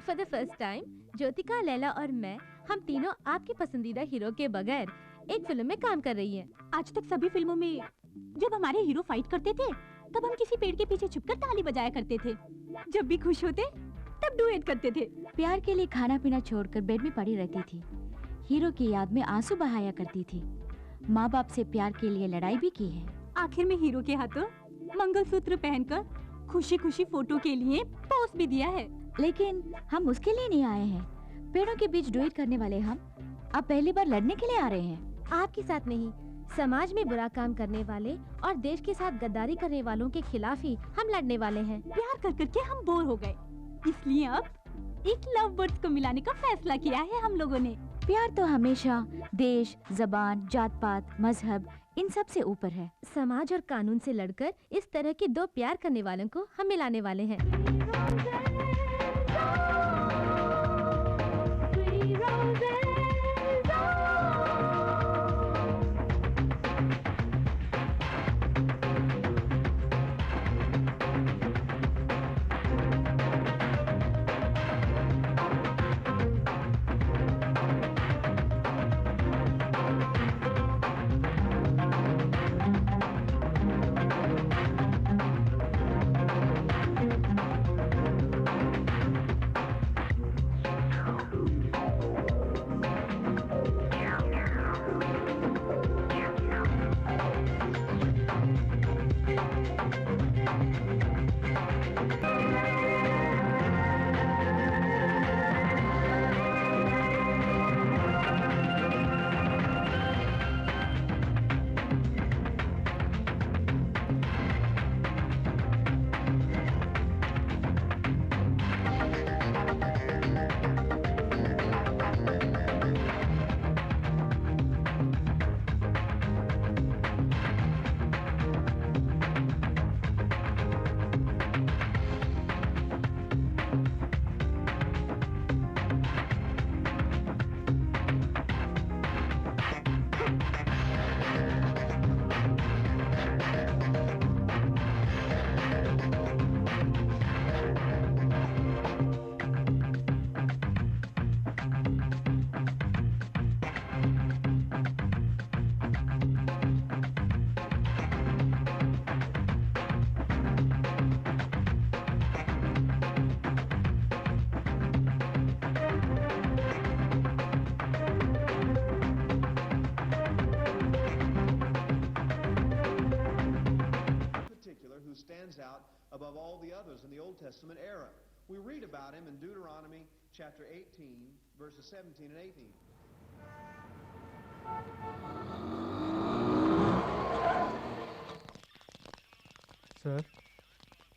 For the first time Jyothika, Laila और मैं, हम तीनों आपके पसंदीदा हीरो के बगैर एक फिल्म में काम कर रही हैं। आज तक सभी फिल्मों में जब हमारे हीरो फाइट करते थे तब हम किसी पेड़ के पीछे छुपकर ताली बजाया करते थे। जब भी खुश होते तब डुएट करते थे। प्यार के लिए खाना पीना छोड़कर बेड में पड़ी रहती थी। हीरो की याद में आंसू बहाया करती थी। माँ बाप से प्यार के लिए लड़ाई भी की है। आखिर में हीरो के हाथों मंगलसूत्र पहनकर खुशी खुशी फोटो के लिए पोस्ट भी दिया है। लेकिन हम उसके लिए नहीं आए हैं। पेड़ों के बीच डुएट करने वाले हम अब पहली बार लड़ने के लिए आ रहे हैं। आपके साथ नहीं, समाज में बुरा काम करने वाले और देश के साथ गद्दारी करने वालों के खिलाफ ही हम लड़ने वाले हैं। प्यार कर करके हम बोर हो गए, इसलिए अब एक लव बर्ड्स को मिलाने का फैसला किया है हम लोगों ने। प्यार तो हमेशा देश, जबान, जात पात, मजहब इन सब से ऊपर है। समाज और कानून से लड़कर इस तरह के दो प्यार करने वालों को हम मिलाने वाले हैं। above all the others in the Old Testament era. We read about him in Deuteronomy chapter 18, verses 17 and 18.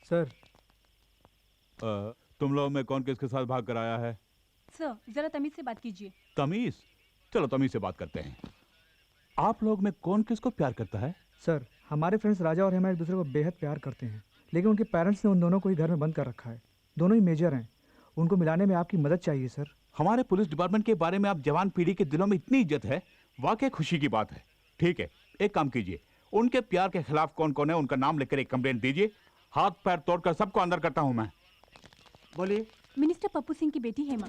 Sir तुम लोग में कौन किसके साथ भाग कर आया है? सर जरा तमीज से बात कीजिए। तमीज? चलो तमीज से बात करते हैं। आप लोग में कौन किसको प्यार करता है? सर हमारे फ्रेंड्स राजा और हम एक दूसरे को बेहद प्यार करते हैं, लेकिन उनके पेरेंट्स ने उन दोनों को ही घर में बंद कर रखा है। दोनों ही मेजर हैं, उनको मिलाने में आपकी मदद चाहिए सर। हमारे पुलिस डिपार्टमेंट के बारे में आप जवान पीढ़ी के दिलों में इतनी इज्जत है, वाकई खुशी की बात है। ठीक है, एक काम कीजिए, उनके प्यार के खिलाफ कौन कौन है उनका नाम लेकर एक कंप्लेंट दीजिए। हाथ पैर तोड़कर सबको अंदर करता हूं मैं। बोलिए। मिनिस्टर पप्पू सिंह की बेटी हेमा।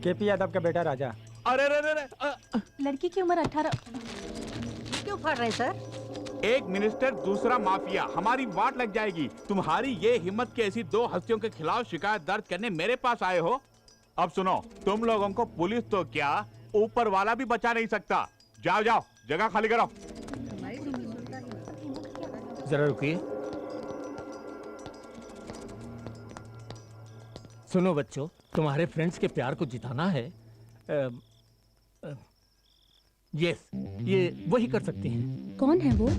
केपी यादव का बेटा राजा। अरे अरे लड़की की उम्र 18। क्यों फाड़ रहे सर? एक मिनिस्टर दूसरा माफिया, हमारी वाट लग जाएगी। तुम्हारी ये हिम्मत की ऐसी दो हस्तियों के खिलाफ शिकायत दर्ज करने मेरे पास आए हो? अब सुनो, तुम लोगों को पुलिस तो क्या ऊपर वाला भी बचा नहीं सकता। जाओ जाओ, जगह खाली करो। जरा रुकिए। सुनो बच्चों, तुम्हारे फ्रेंड्स के प्यार को जिताना है। यस, ये वही कर सकती हैं। कौन है वो?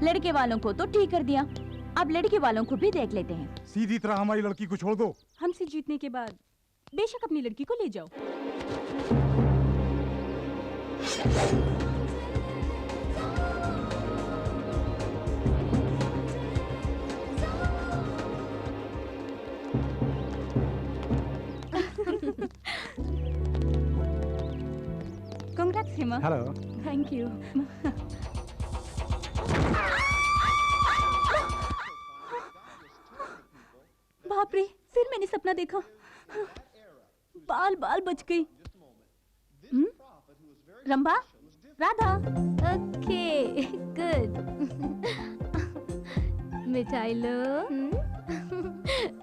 लड़के वालों को तो ठीक कर दिया, अब लड़के वालों को भी देख लेते हैं। सीधी तरह हमारी लड़की को छोड़ दो। हमसे जीतने के बाद बेशक अपनी लड़की को ले जाओ। Congrats, Hima. Hello. Thank you. बाप रे, फिर मैंने सपना देखा। बाल बाल बच गई। रंभा, राधा। Okay, good. मिठाई लो।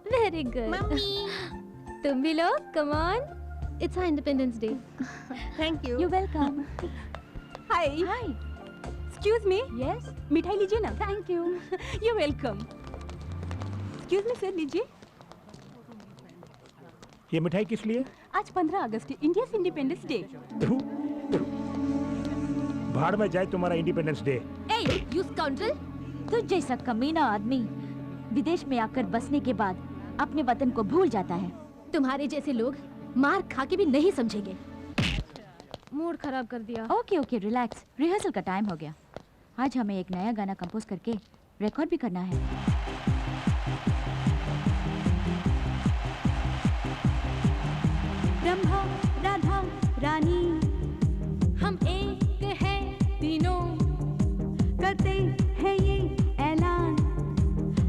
Very good. तुम भी लो, come on. It's our independence day. Thank you. You welcome. Hi. Hi. Excuse me. Yes. मिठाई लीजिए ना। थैंक यू। यू वेलकम। एक्सक्यूज मी सर, लीजिए। ये मिठाई किस लिए? आज 15 अगस्त, इंडिया इंडिपेंडेंस डे। भाड़ में जाए तुम्हारा independence day. A, you scoundrel. तुझ जैसा कमीना आदमी विदेश में आकर बसने के बाद अपने वतन को भूल जाता है। तुम्हारे जैसे लोग मार खा के भी नहीं समझेंगे। मूड खराब कर दिया। Okay okay, relax. रिहर्सल का टाइम हो गया। आज हमें एक नया गाना कंपोज करके रिकॉर्ड भी करना है। ब्रह्मा, राधा, रानी, हम एक है तीनों, करते हैं ये ऐलान,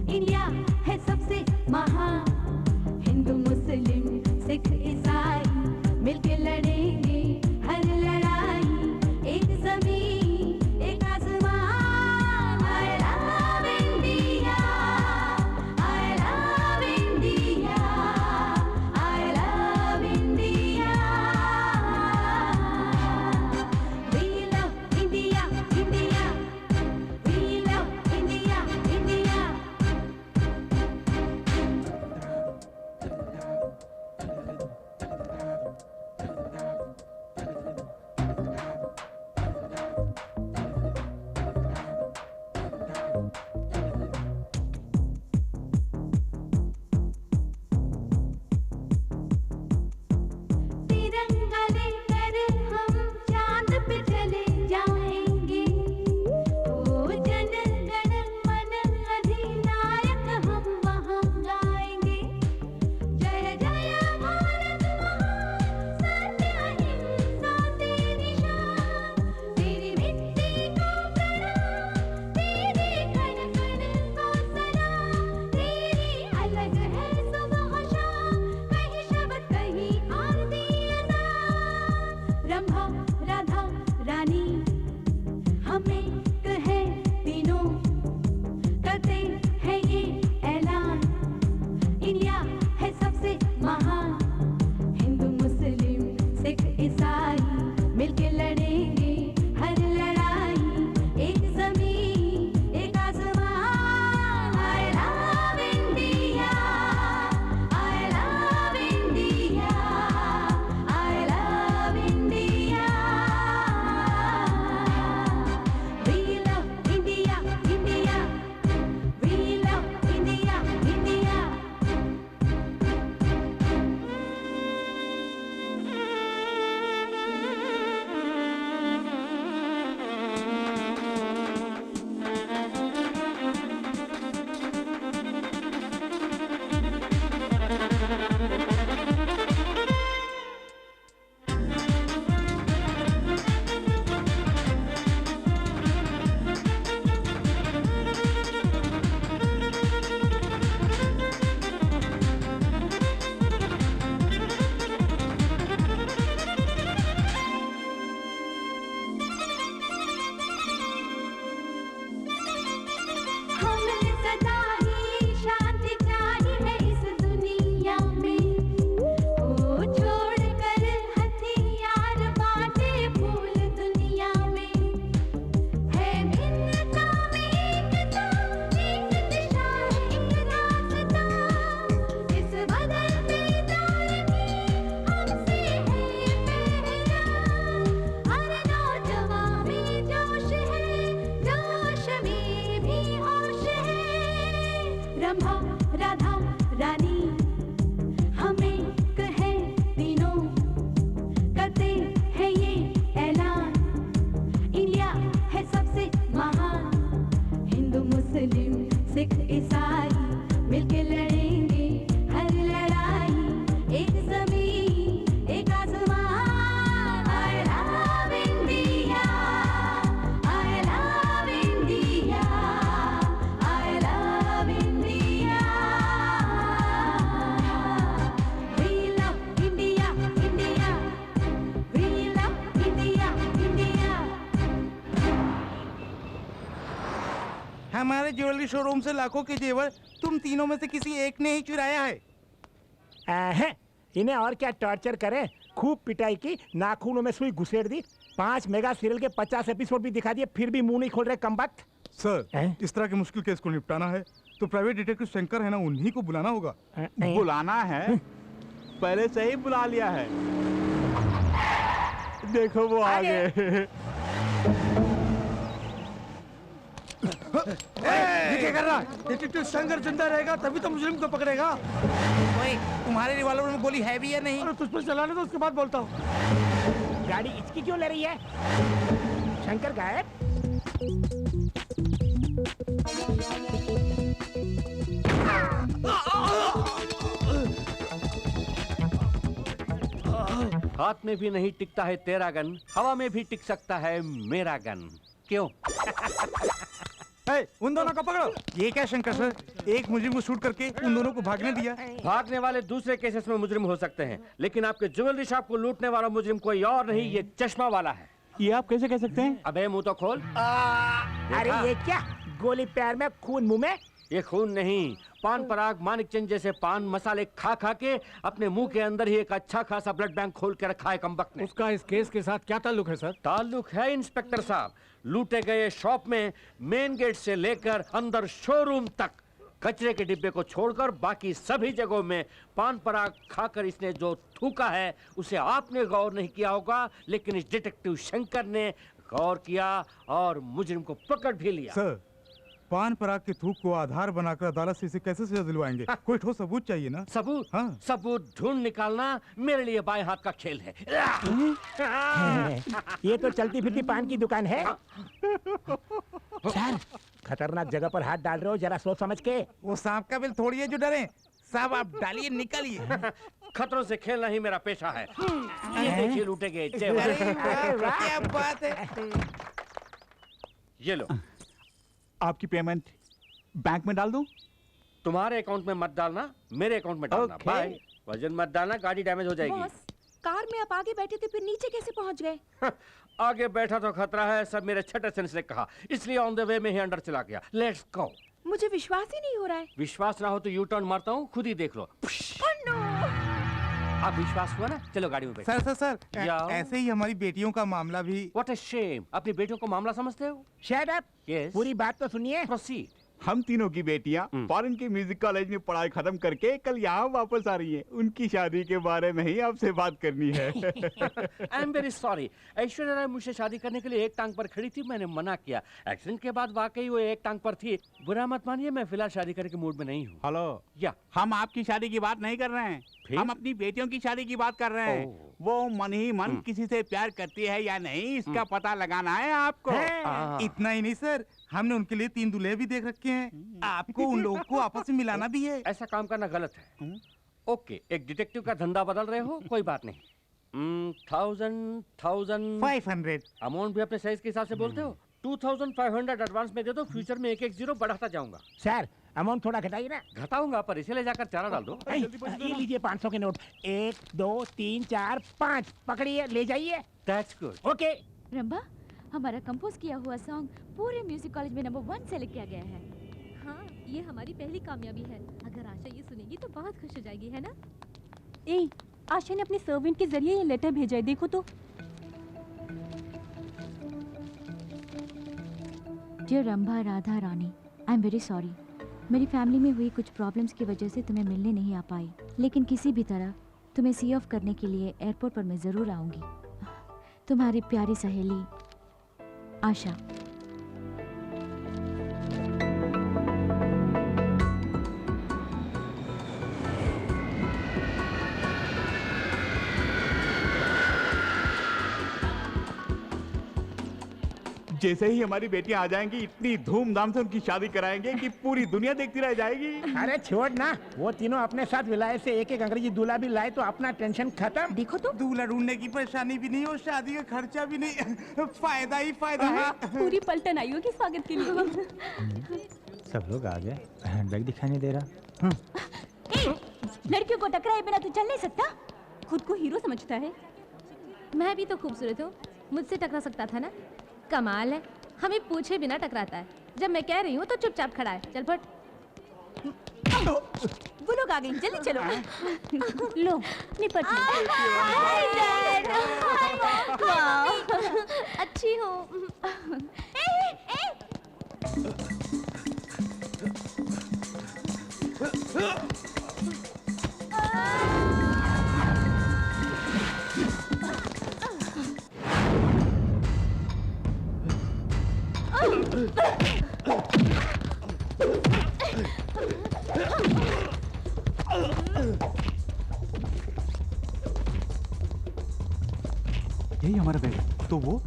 इंडिया है सबसे महान, हिंदू मुस्लिम सिख ईसाई मिलके लड़ेंगे हर लड़ाई, एक जमीन एक आसमान, I love India। Rambha Radha रानी हमें कहे तीनों करते हैं ये ऐलान इंडिया है सबसे महान हिंदू मुस्लिम सिख ईसाई मिलके लड़ेंगे हर लड़ाई एक ज़मीन एक आसमान I love India I love India I love India We love India India We love India India हमारे ज्वेलरी शोरूम से लाखों के जेवर तुम तीनों में से किसी एक ने ही चुराया है। इन्हें और क्या टॉर्चर करें? खूब पिटाई की, नाखूनों में सुई घुसेड़ दी, 5 मेगा सीरियल के 50 एपिसोड भी दिखा दिए, फिर भी मुंह नहीं खोल रहे कमबख्त। सर, इस तरह के मुश्किल केस को निपटाना है तो प्राइवेट डिटेक्टिव शंकर है ना, उन्हीं को बुलाना होगा। बुलाना है? पहले से ही बुला लिया है। देखो वो आ गए। ये क्या कर रहा? डिटेक्टिव शंकर जिंदा रहेगा तभी तो मुजरिम को पकड़ेगा। ओए, तुम्हारे रिवॉल्वर में गोली है भी या नहीं? अरे तुझ पर चलाने दो, उसके बाद बोलता हूँ। गाड़ी इचकी क्यों ले रही है? शंकर गायब? हाथ में भी नहीं टिकता है तेरा गन, हवा में भी टिक सकता है मेरा गन। क्यों? उन दोनों को पकड़ो। ये क्या शंकर सर, एक मुजरिम को शूट करके उन दोनों को भागने दिया? भागने वाले दूसरे केसेस में मुजरिम हो सकते हैं, लेकिन आपके ज्वेलरी शॉप को लूटने वाला मुजरिम कोई और नहीं, ये चश्मा वाला है। ये आप कैसे कह सकते हैं? अबे मुंह तो खोल। अरे ये क्या, गोली पैर में खून मुंह में? ये खून नहीं, पान पराग मानिक चंद जैसे पान मसाले खा खा के अपने मुंह के अंदर ही एक अच्छा खासा ब्लड बैंक खोल के रखा है कमबख्त ने। उसका इस केस के साथ क्या ताल्लुक है सर? ताल्लुक है इंस्पेक्टर साहब, लूटे गए शॉप में मेन गेट से लेकर अंदर शोरूम तक कचरे के डिब्बे को छोड़कर बाकी सभी जगहों में पान पराग खाकर इसने जो थूका है उसे आपने गौर नहीं किया होगा, लेकिन इस डिटेक्टिव शंकर ने गौर किया और मुजरिम को पकड़ भी लिया। सर, पान पराग के थूक को आधार बनाकर अदालत से इसे कैसे सजा दिलवाएंगे? कोई ठोस सबूत चाहिए ना। सबूत? हाँ। सबूत ढूंढ निकालना मेरे लिए बाएं हाथ का खेल है। ये तो चलती फिरती पान की दुकान है। सर, खतरनाक जगह पर हाथ डाल रहे हो, जरा सोच समझ के। वो सांप का बिल थोड़ी है जो डरे। साहब आप डालिए, निकालिए। खतरों से खेलना ही मेरा पेशा है। ये देखिए लूटे गए जेवर। क्या बात है। ये लो। आपकी पेमेंट बैंक में डाल दूं? तुम्हारे अकाउंट में मत डालना, मेरे अकाउंट में डालना। बाय। वजन मत डालना, गाड़ी डैमेज हो जाएगी। बॉस, कार में आप आगे बैठे थे, फिर नीचे कैसे पहुंच गए? आगे बैठा तो खतरा है, सब मेरे छठे सेंस ने कहा, इसलिए ऑन द वे में ही अंदर चला गया। Let's go. मुझे विश्वास ही नहीं हो रहा है। विश्वास ना हो तो यू टर्न मारता हूँ, खुद ही देख लो। अब विश्वास हुआ ना, चलो गाड़ी में बैठो। सर सर सर, ऐसे ही हमारी बेटियों का मामला भी। व्हाट अ शेम, अपनी बेटियों को मामला समझते हो? Shut up. यस, पूरी बात तो सुनिए। प्रोसीड। हम तीनों की बेटियां फॉरेन के म्यूजिक कॉलेज में पढ़ाई खत्म करके कल यहाँ वापस आ रही हैं। उनकी शादी के बारे में ही आपसे बात करनी है। I am very sorry, Aishwarya Rai मुझसे शादी करने के लिए एक टांग पर खड़ी थी, मैंने मना किया। एक्सीडेंट के बाद वाकई वो एक टांग पर थी। बुरा मत मानिए, मैं फिलहाल शादी करने के मूड में नहीं हूँ। हेलो, या हम आपकी शादी की बात नहीं कर रहे हैं, हम अपनी बेटियों की शादी की बात कर रहे हैं। वो मन ही मन किसी से प्यार करती है या नहीं, इसका पता लगाना है आपको। इतना ही नहीं सर, हमने उनके लिए 3 दूल्हे भी देख रखे हैं। आपको उन लोगों को आपस में मिलाना भी है। ऐसा काम करना गलत है। ओके, एक डिटेक्टिव का धंधा बदल रहे हो, कोई बात नहीं। 500 अमाउंट भी अपने साइज के हिसाब से बोलते हो। 2500 एडवांस में दे दो, फ्यूचर में एक एक जीरो बढ़ाता जाऊंगा। सर, अमाउंट थोड़ा घटाइए ना। घटाऊंगा, पर इसे ले जाकर चारा डाल दो। ये लीजिए 500 के नोट। 1 2 3 4 5 पकड़िए, ले जाइए। That's good. ओके। रंभा, हमारा कंपोज किया हुआ सॉन्ग पूरे म्यूजिक कॉलेज में नंबर 1 सेलेक्ट किया गया है। हाँ, ये हमारी पहली कामयाबी है। अगर आशा ये सुनेगी तो बहुत खुश हो जाएगी, है ना? ए, आशा ने अपने सर्वेंट के जरिए ये लेटर भेजा है, देखो तो। Dear Rambha Radha Rani, I am very sorry. मेरी फैमिली में हुई कुछ प्रॉब्लम्स की वजह से तुम्हें मिलने नहीं आ पाई, लेकिन किसी भी तरह तुम्हें सी ऑफ करने के लिए एयरपोर्ट पर मैं ज़रूर आऊँगी। तुम्हारी प्यारी सहेली आशा। जैसे ही हमारी बेटियां आ जाएंगी इतनी धूमधाम से उनकी शादी कराएंगे कि पूरी दुनिया देखती रह जाएगी। अरे छोड़ ना, वो तीनों अपने साथ विलायत से एक एक अंग्रेजी दूल्हा भी लाए तो अपना टेंशन खत्म। देखो तो दूल्हा ढूंढने की परेशानी भी नहीं और शादी का खर्चा भी नहीं, फायदा ही फायदा है। पूरी पलटन आई होगी स्वागत के लिए। सब लोग आ गए, हैंडबैग दिखाई नहीं दे रहा। लड़कियों को टकराए बिना तू चल नहीं सकता, खुद को हीरो समझता है। मैं भी तो खूबसूरत हूँ, मुझसे टकरा सकता था ना। कमाल है, हमें पूछे बिना टकराता है। जब मैं कह रही हूँ तो चुपचाप खड़ा है। चल फट। वो लोग आ गए, जल्दी चलो। लो निपट अच्छी हूँ। यही हमारा बैग है। तो वो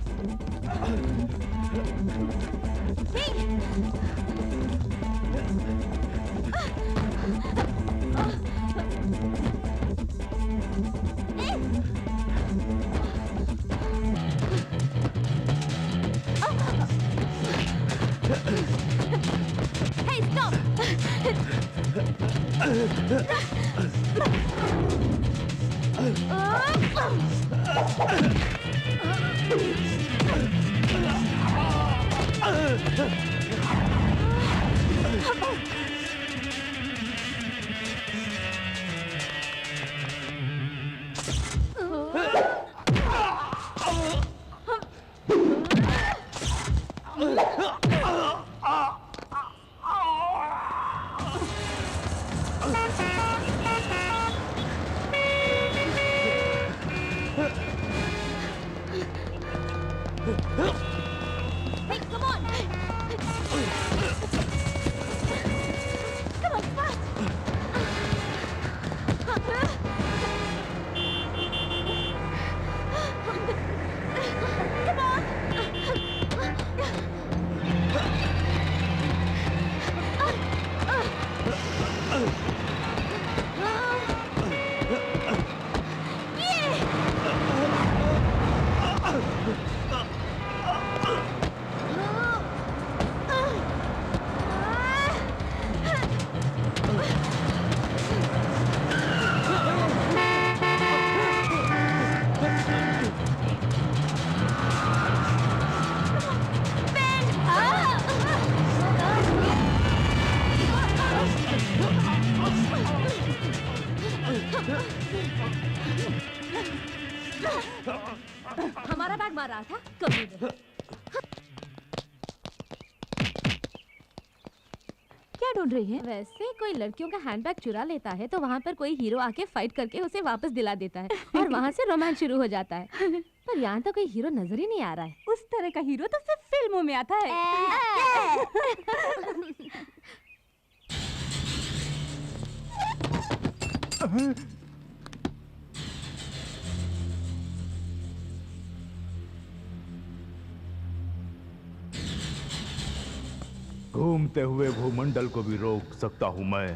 Hey, stop! Hey, come on! Come on, fast! Come on! हमारा बैग मार रहा था कभी भी। क्या ढूंढ रही है? वैसे कोई लड़कियों का हैंडबैग चुरा लेता है तो वहाँ पर कोई हीरो आके फाइट करके उसे वापस दिला देता है और वहाँ से रोमांस शुरू हो जाता है। पर यहाँ तो कोई हीरो नजर ही नहीं आ रहा है। उस तरह का हीरो तो सिर्फ फिल्मों में आता है। घूमते हुए भूमंडल को भी रोक सकता हूं मैं।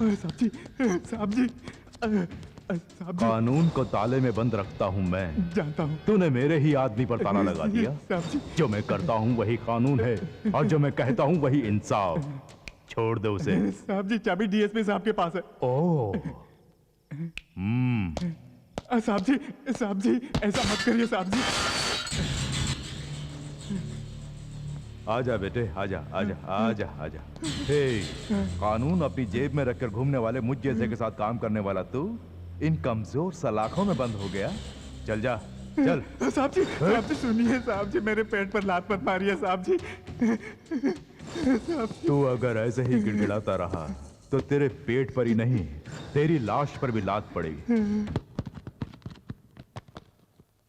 साहब जी, साहब जी, साहब जी। कानून को ताले में बंद रखता हूं मैं। जानता हूँ। तूने मेरे ही आदमी पर ताला लगा दिया। साहब जी। जो मैं करता हूं वही कानून है और जो मैं कहता हूं वही इंसाफ। छोड़ दे उसे। साहब जी, चाबी डीएसपी साहब के पास है। ओह। साहब जी, ऐसा मत करिए साहब जी। आजा बेटे, आजा आजा आजा आजा। हे, कानून अपनी जेब में रखकर घूमने वाले मुझ जैसे के साथ काम करने वाला तू इन कमजोर सलाखों में बंद हो गया। चल जा, चल। साहब जी सुनिए साहब जी, मेरे पेट पर लात मत मारिए साहब जी। तू अगर ऐसे ही गिड़गिड़ाता रहा तो तेरे पेट पर ही नहीं तेरी लाश पर भी लात पड़ेगी।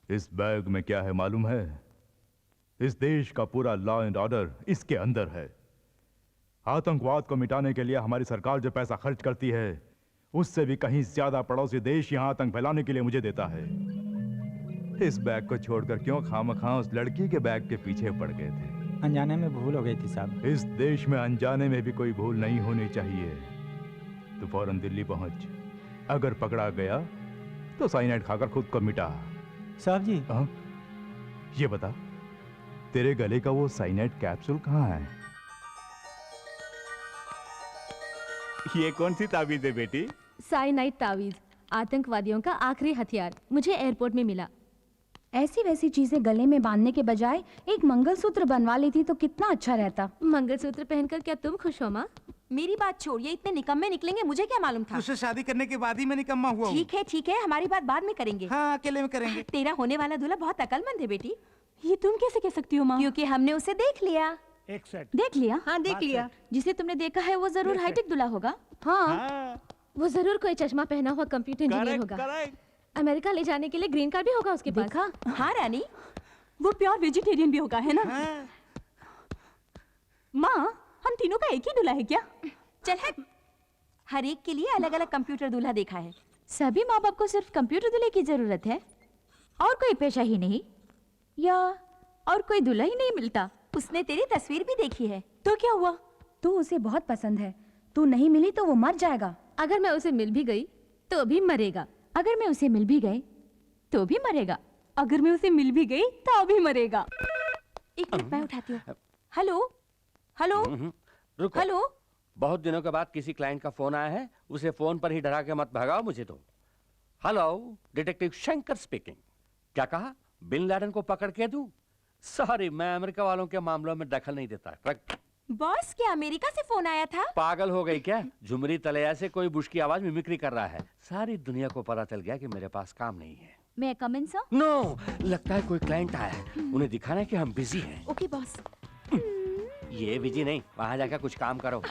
इस बैग में क्या है मालूम है? इस देश का पूरा लॉ एंड ऑर्डर इसके अंदर है। आतंकवाद को मिटाने के लिए हमारी सरकार जो पैसा खर्च करती है उससे भी कहीं ज्यादा पड़ोसी देश यहाँ आतंक फैलाने के लिए मुझे देता है। इस बैग को छोड़कर क्यों खामखा उस लड़की के बैग के पीछे पड़ गए थे? अनजाने में भूल हो गई थी साहब। इस देश में अनजाने में भी कोई भूल नहीं होनी चाहिए। तो फौरन दिल्ली पहुंच, अगर पकड़ा गया तो साइनाइड खाकर खुद को मिटा। साहब जी। हाँ? ये बता, तेरे गले का वो साइनाइड कैप्सूल कहाँ है? ये कौन सी ताबीज है बेटी? साइनाइड तावीज, आतंकवादियों का आखिरी हथियार, मुझे एयरपोर्ट में मिला। ऐसी वैसी चीजें गले में बांधने के बजाय एक मंगलसूत्र बनवा लेती तो कितना अच्छा रहता। मंगलसूत्र पहनकर क्या तुम खुश हो माँ? मेरी बात छोड़, ये इतने निकम्मे निकलेंगे मुझे क्या मालूम था। उससे शादी करने के बाद ही मैं निकम्मा हुआ हूँ। ठीक है, हमारी बात बाद में करेंगे। हाँ, अकेले में करेंगे। तेरा होने वाला दूल्हा बहुत अकलमंद है बेटी। ये तुम कैसे कह सकती हो माँ? क्योंकि हमने उसे देख लिया। एक सेट। देख लिया? हाँ देख लिया। जिसे तुमने देखा है वो जरूर हाईटेक दूल्हा होगा। हाँ, वो जरूर कोई चश्मा पहना हुआ कंप्यूटर इंजीनियर होगा। अमेरिका ले जाने के लिए ग्रीन कार्ड भी होगा उसके पास। देखा? हाँ रानी, वो प्योर वेजिटेरियन भी होगा, है ना? माँ, हम तीनों का एक ही दूल्हा है क्या? चल है, हर एक के लिए अलग अलग कंप्यूटर दूल्हा देखा है। सभी माँ बाप को सिर्फ कंप्यूटर दूल्हे की जरूरत है और कोई पेशा ही नहीं, या और कोई दूल्हा ही नहीं मिलता। उसने तेरी तस्वीर भी देखी है, तो क्या हुआ? तू उसे बहुत पसंद है, तू नहीं मिली तो वो मर जाएगा। अगर मैं उसे मिल भी गई तो भी मरेगा। अगर मैं उसे मिल भी गई तो भी मरेगा। अगर मैं उसे मिल भी गई तो भी मरेगा। एक मिनट, मैं उठाती हूँ। हेलो हेलो रुको। हेलो। बहुत दिनों के बाद किसी क्लाइंट का फोन आया है, उसे फोन पर ही डरा के मत भगाओ मुझे तो। Hello, detective Shankar speaking. क्या कहा? बिन लादेन को पकड़ के दूं? सॉरी, मैं अमेरिका वालों के मामलों में दखल नहीं देता। बॉस, क्या अमेरिका से फोन आया था? पागल हो गई क्या? झुमरी तलैया से कोई बुश की आवाज मिमिक्री कर रहा है। सारी दुनिया को पता चल गया कि मेरे पास काम नहीं है। मैं कम इन सर? नो, लगता है कोई क्लाइंट आया है। उन्हें दिखाना है कि हम बिजी हैं। Okay boss. ये बिजी नहीं, वहां जाकर कुछ काम करो।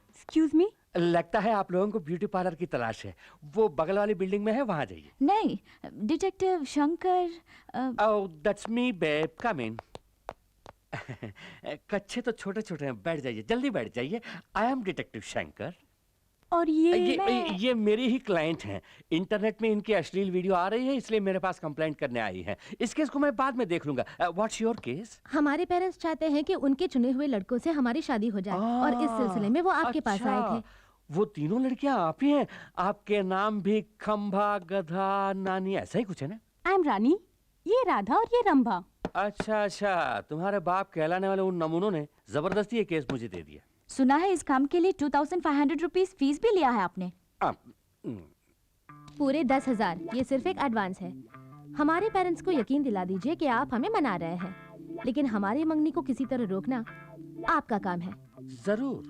Excuse me. लगता है आप लोगों को ब्यूटी पार्लर की तलाश है। वो बगल वाली बिल्डिंग में है, वहां जाइए। नहीं, detective Shankar. Oh, that's me babe, come in. कच्चे तो छोटे छोटे हैं, बैठ जाइए, जल्दी बैठ जाइए। I am detective Shankar. और ये मेरी ही क्लाइंट हैं। इंटरनेट में इनकी अश्लील वीडियो आ रही है, इसलिए मेरे पास कंप्लेंट करने आई है। इस केस को मैं बाद में देख लूंगा। What's your case? हमारे पेरेंट्स चाहते हैं कि उनके चुने हुए लड़कों से हमारी शादी हो जाए और इस सिलसिले में वो आपके पास आए थे। वो तीनों लड़कियां आप ही हैं? आपके नाम भी खंभा, गधा, नानी, ऐसा ही कुछ है ना? आई एम रानी, ये राधा और ये रंभा। अच्छा, तुम्हारे बाप कहलाने वाले उन नमूनों ने जबरदस्ती ये केस मुझे दे दिया। सुना है इस काम के लिए 2500 रुपीज फीस भी लिया है आपने। पूरे 10,000, ये सिर्फ एक एडवांस है। हमारे पेरेंट्स को यकीन दिला दीजिए कि आप हमें मना रहे हैं, लेकिन हमारी मंगनी को किसी तरह रोकना आपका काम है। जरूर।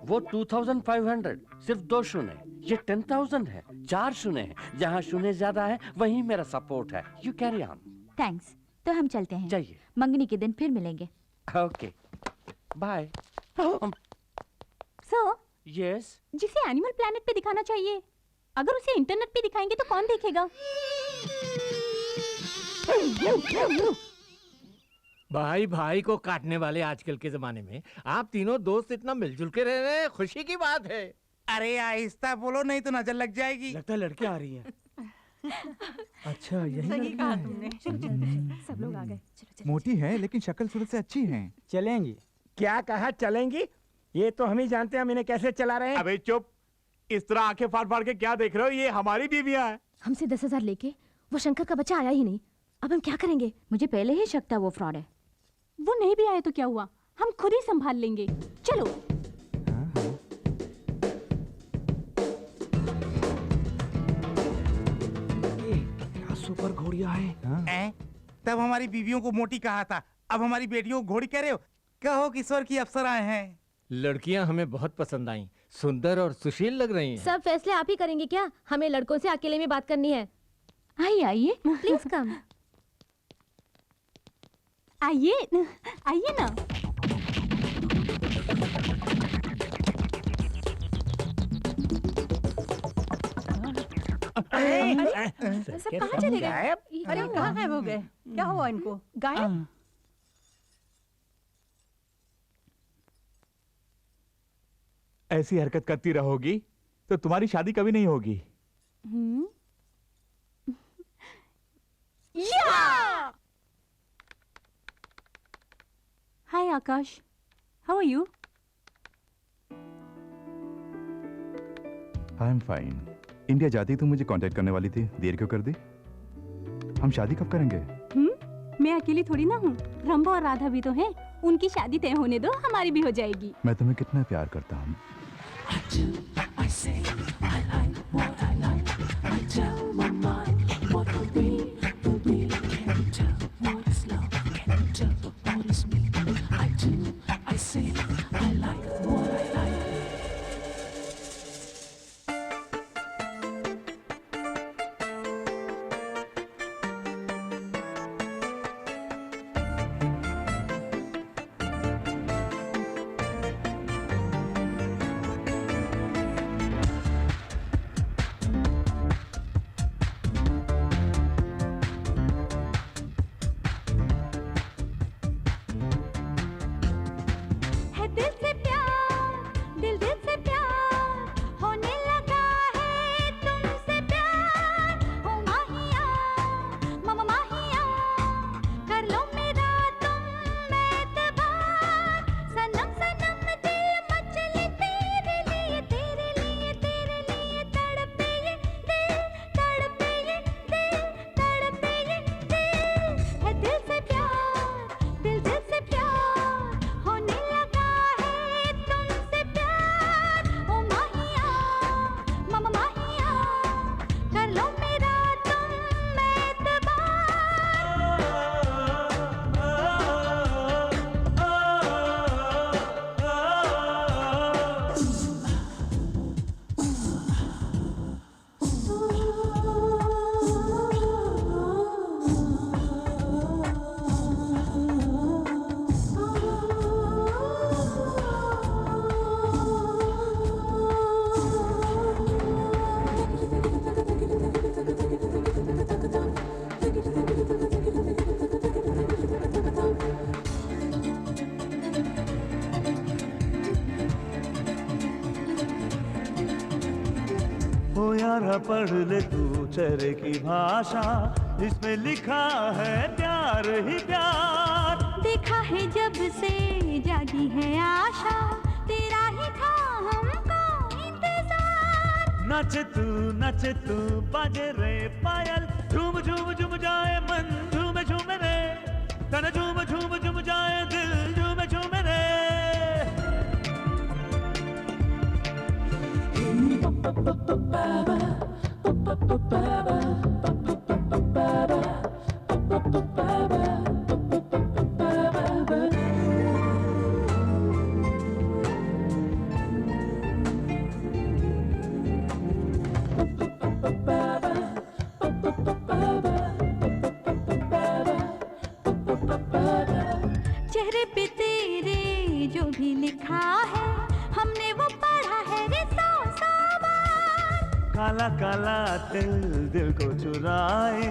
वो 2500, सिर्फ 2 शून्य। ये 10,000 है, 4 शून्य है। जहाँ शून्य ज्यादा है वहीं मेरा सपोर्ट है। You carry on. थैंक्स। तो हम चलते हैं। जाइए। मंगनी के दिन फिर मिलेंगे। Okay, bye. Sir, yes. जिसे एनिमल प्लैनेट पे दिखाना चाहिए, अगर उसे इंटरनेट पे दिखाएंगे तो कौन देखेगा? भाई भाई को काटने वाले आजकल के जमाने में आप तीनों दोस्त इतना मिलजुल के रह रहे हैं, खुशी की बात है। अरे आहिस्ता बोलो, नहीं तो नजर लग जाएगी। लगता है लड़की आ रही है। अच्छा, यही लड़की है। सब लोग आ गए। मोटी है लेकिन शक्ल सूरत से अच्छी है। चलेंगी? क्या कहा चलेंगी? ये तो हम ही जानते हैं हम इन्हें कैसे चला रहे हैं। अबे चुप, इस तरह आंखें फाड़ फाड़ के क्या देख रहे हो? ये हमारी बीवियां हैं। हमसे 10,000 लेके वो शंकर का बच्चा आया ही नहीं, अब हम क्या करेंगे? मुझे पहले ही शक था वो फ्रॉड है। वो नहीं भी आए तो क्या हुआ, हम खुद ही संभाल लेंगे। चलो। क्या सुपर घोड़िया है। तब हमारी बीवियों को मोटी कहा था, अब हमारी बेटियों को घोड़ी कह रहे हो? कहो किशोर की अप्सराएं हैं। लड़कियां हमें बहुत पसंद आईं, सुंदर और सुशील लग रही हैं। सब फैसले आप ही करेंगे क्या? हमें लड़कों से अकेले में बात करनी है। आइए आइए, प्लीज कम। आइए आइए ना। सब कहाँ चले गए? अरे कहाँ गायब हो गए? क्या हुआ इनको? गायब? ऐसी हरकत करती रहोगी तो तुम्हारी शादी कभी नहीं होगी। Hi Akash, how are you? I am fine. India जाती तो मुझे कांटेक्ट करने वाली थी, देर क्यों कर दी? हम शादी कब करेंगे? मैं अकेली थोड़ी ना हूँ, रंभा और राधा भी तो हैं। उनकी शादी तय होने दो, हमारी भी हो जाएगी। मैं तुम्हें कितना प्यार करता हूँ। पढ़ ले तू चेहरे की भाषा, इसमें लिखा है प्यार ही प्यार। देखा है जब से जागी है आशा, तेरा ही था हमको इंतजार। नचे तू बाजे रे पायल, झूम झूम झूम जाए मन झूमे झूमे रे, तन झूम झूम झूम जाए दिल झूमे झूमे रे। चेहरे पे तेरे जो भी लिखा है, हमने वो पढ़ा है रे सौ बार। काला काला दिल को चुराए,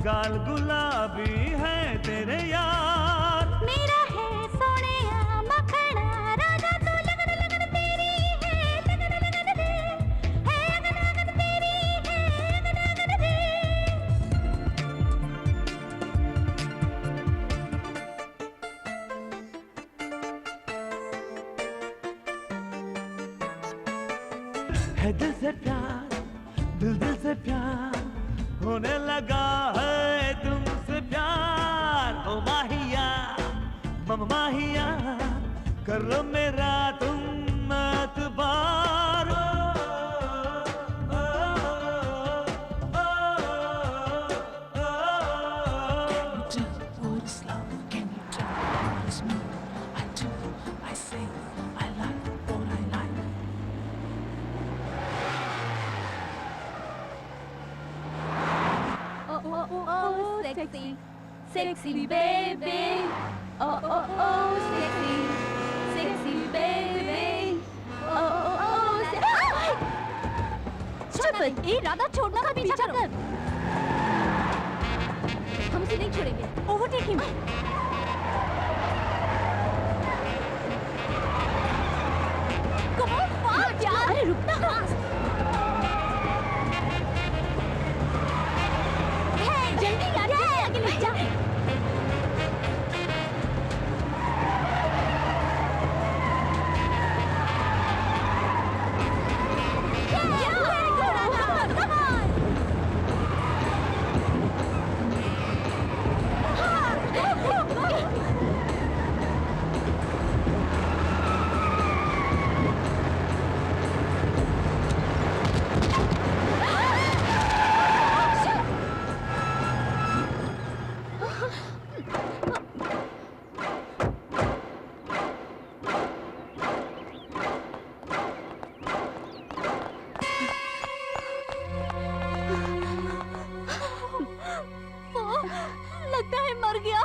गाल गुलाबी है तेरे यार। मेरा है सोनिया मखना राजा, तू लगन लगन तेरी है, लगन लगन दे है, लगन लगन तेरी है, लगन लगन दे। है दिल से प्यार, दिल से प्यार होने लगा है तुमसे प्यार। ओ माहिया मम माहिया, कर लो मेरा तुम एतबार। Sexy, sexy baby. Oh, oh, oh, sexy, sexy baby. Oh, oh, oh, sexy. चुप! ए राधा, छोड़ना मत, पीछा कर। हम उसे नहीं छोड़ेंगे। Overtake him. Come on, fast! अरे रुकना। जल्दी यार, जल्दी आगे ले जा। लगता है मर गया।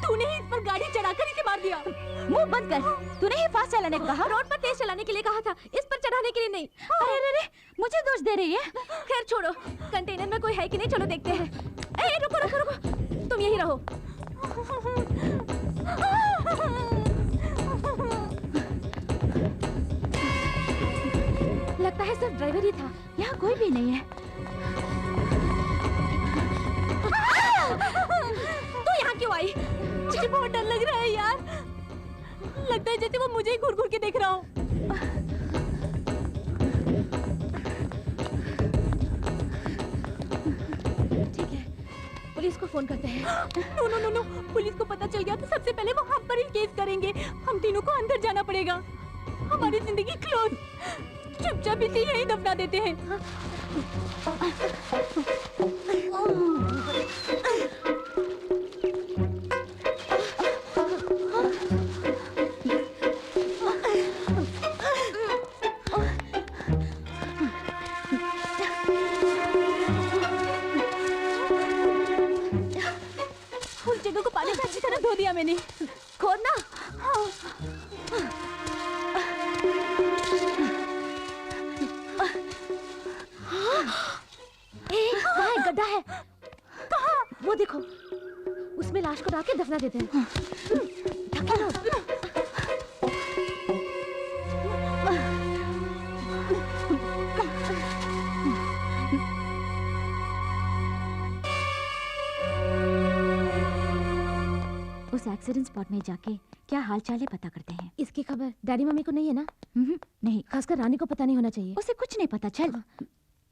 तूने ही इस पर गाड़ी चढ़ाकर इसे मार दिया। मुंह बंद कर। तूने ही फास्ट चलाने को कहा। रोड पर तेज चलाने के लिए कहा था, इस पर चढ़ाने के लिए नहीं। अरे अरे अरे, मुझे दोष दे रही है। खैर छोड़ो, कंटेनर में कोई है कि नहीं, चलो देखते हैं। ए रुको रुको रुको, तुम यही रहो। लगता है सिर्फ ड्राइवर ही था, यहाँ कोई भी नहीं है। तू यहाँ क्यों आई? मुझे बहुत डर लग रहा है यार। लगता है जैसे वो मुझे ही घूर घूर के देख रहा हो। ठीक है, पुलिस को फोन करते हैं। No no no no, police को पता चल गया तो सबसे पहले वो हम पर ही केस करेंगे। हम तीनों को अंदर जाना पड़ेगा। हमारी जिंदगी क्लोज। चुपचाप इसे यहीं दफना देते हैं। उस जगह को पानी से अच्छी तरह धो दिया मैंने। खोदना। वहाँ एक गड्ढा है। कहाँ? वो देखो, उसमें लाश को डाल के दफना देते हैं। ढके लो। उस एक्सीडेंट स्पॉट में जाके क्या हाल चाल है पता करते हैं। इसकी खबर डैडी मम्मी को नहीं है ना? नहीं, खासकर रानी को पता नहीं होना चाहिए। उसे कुछ नहीं पता। चल।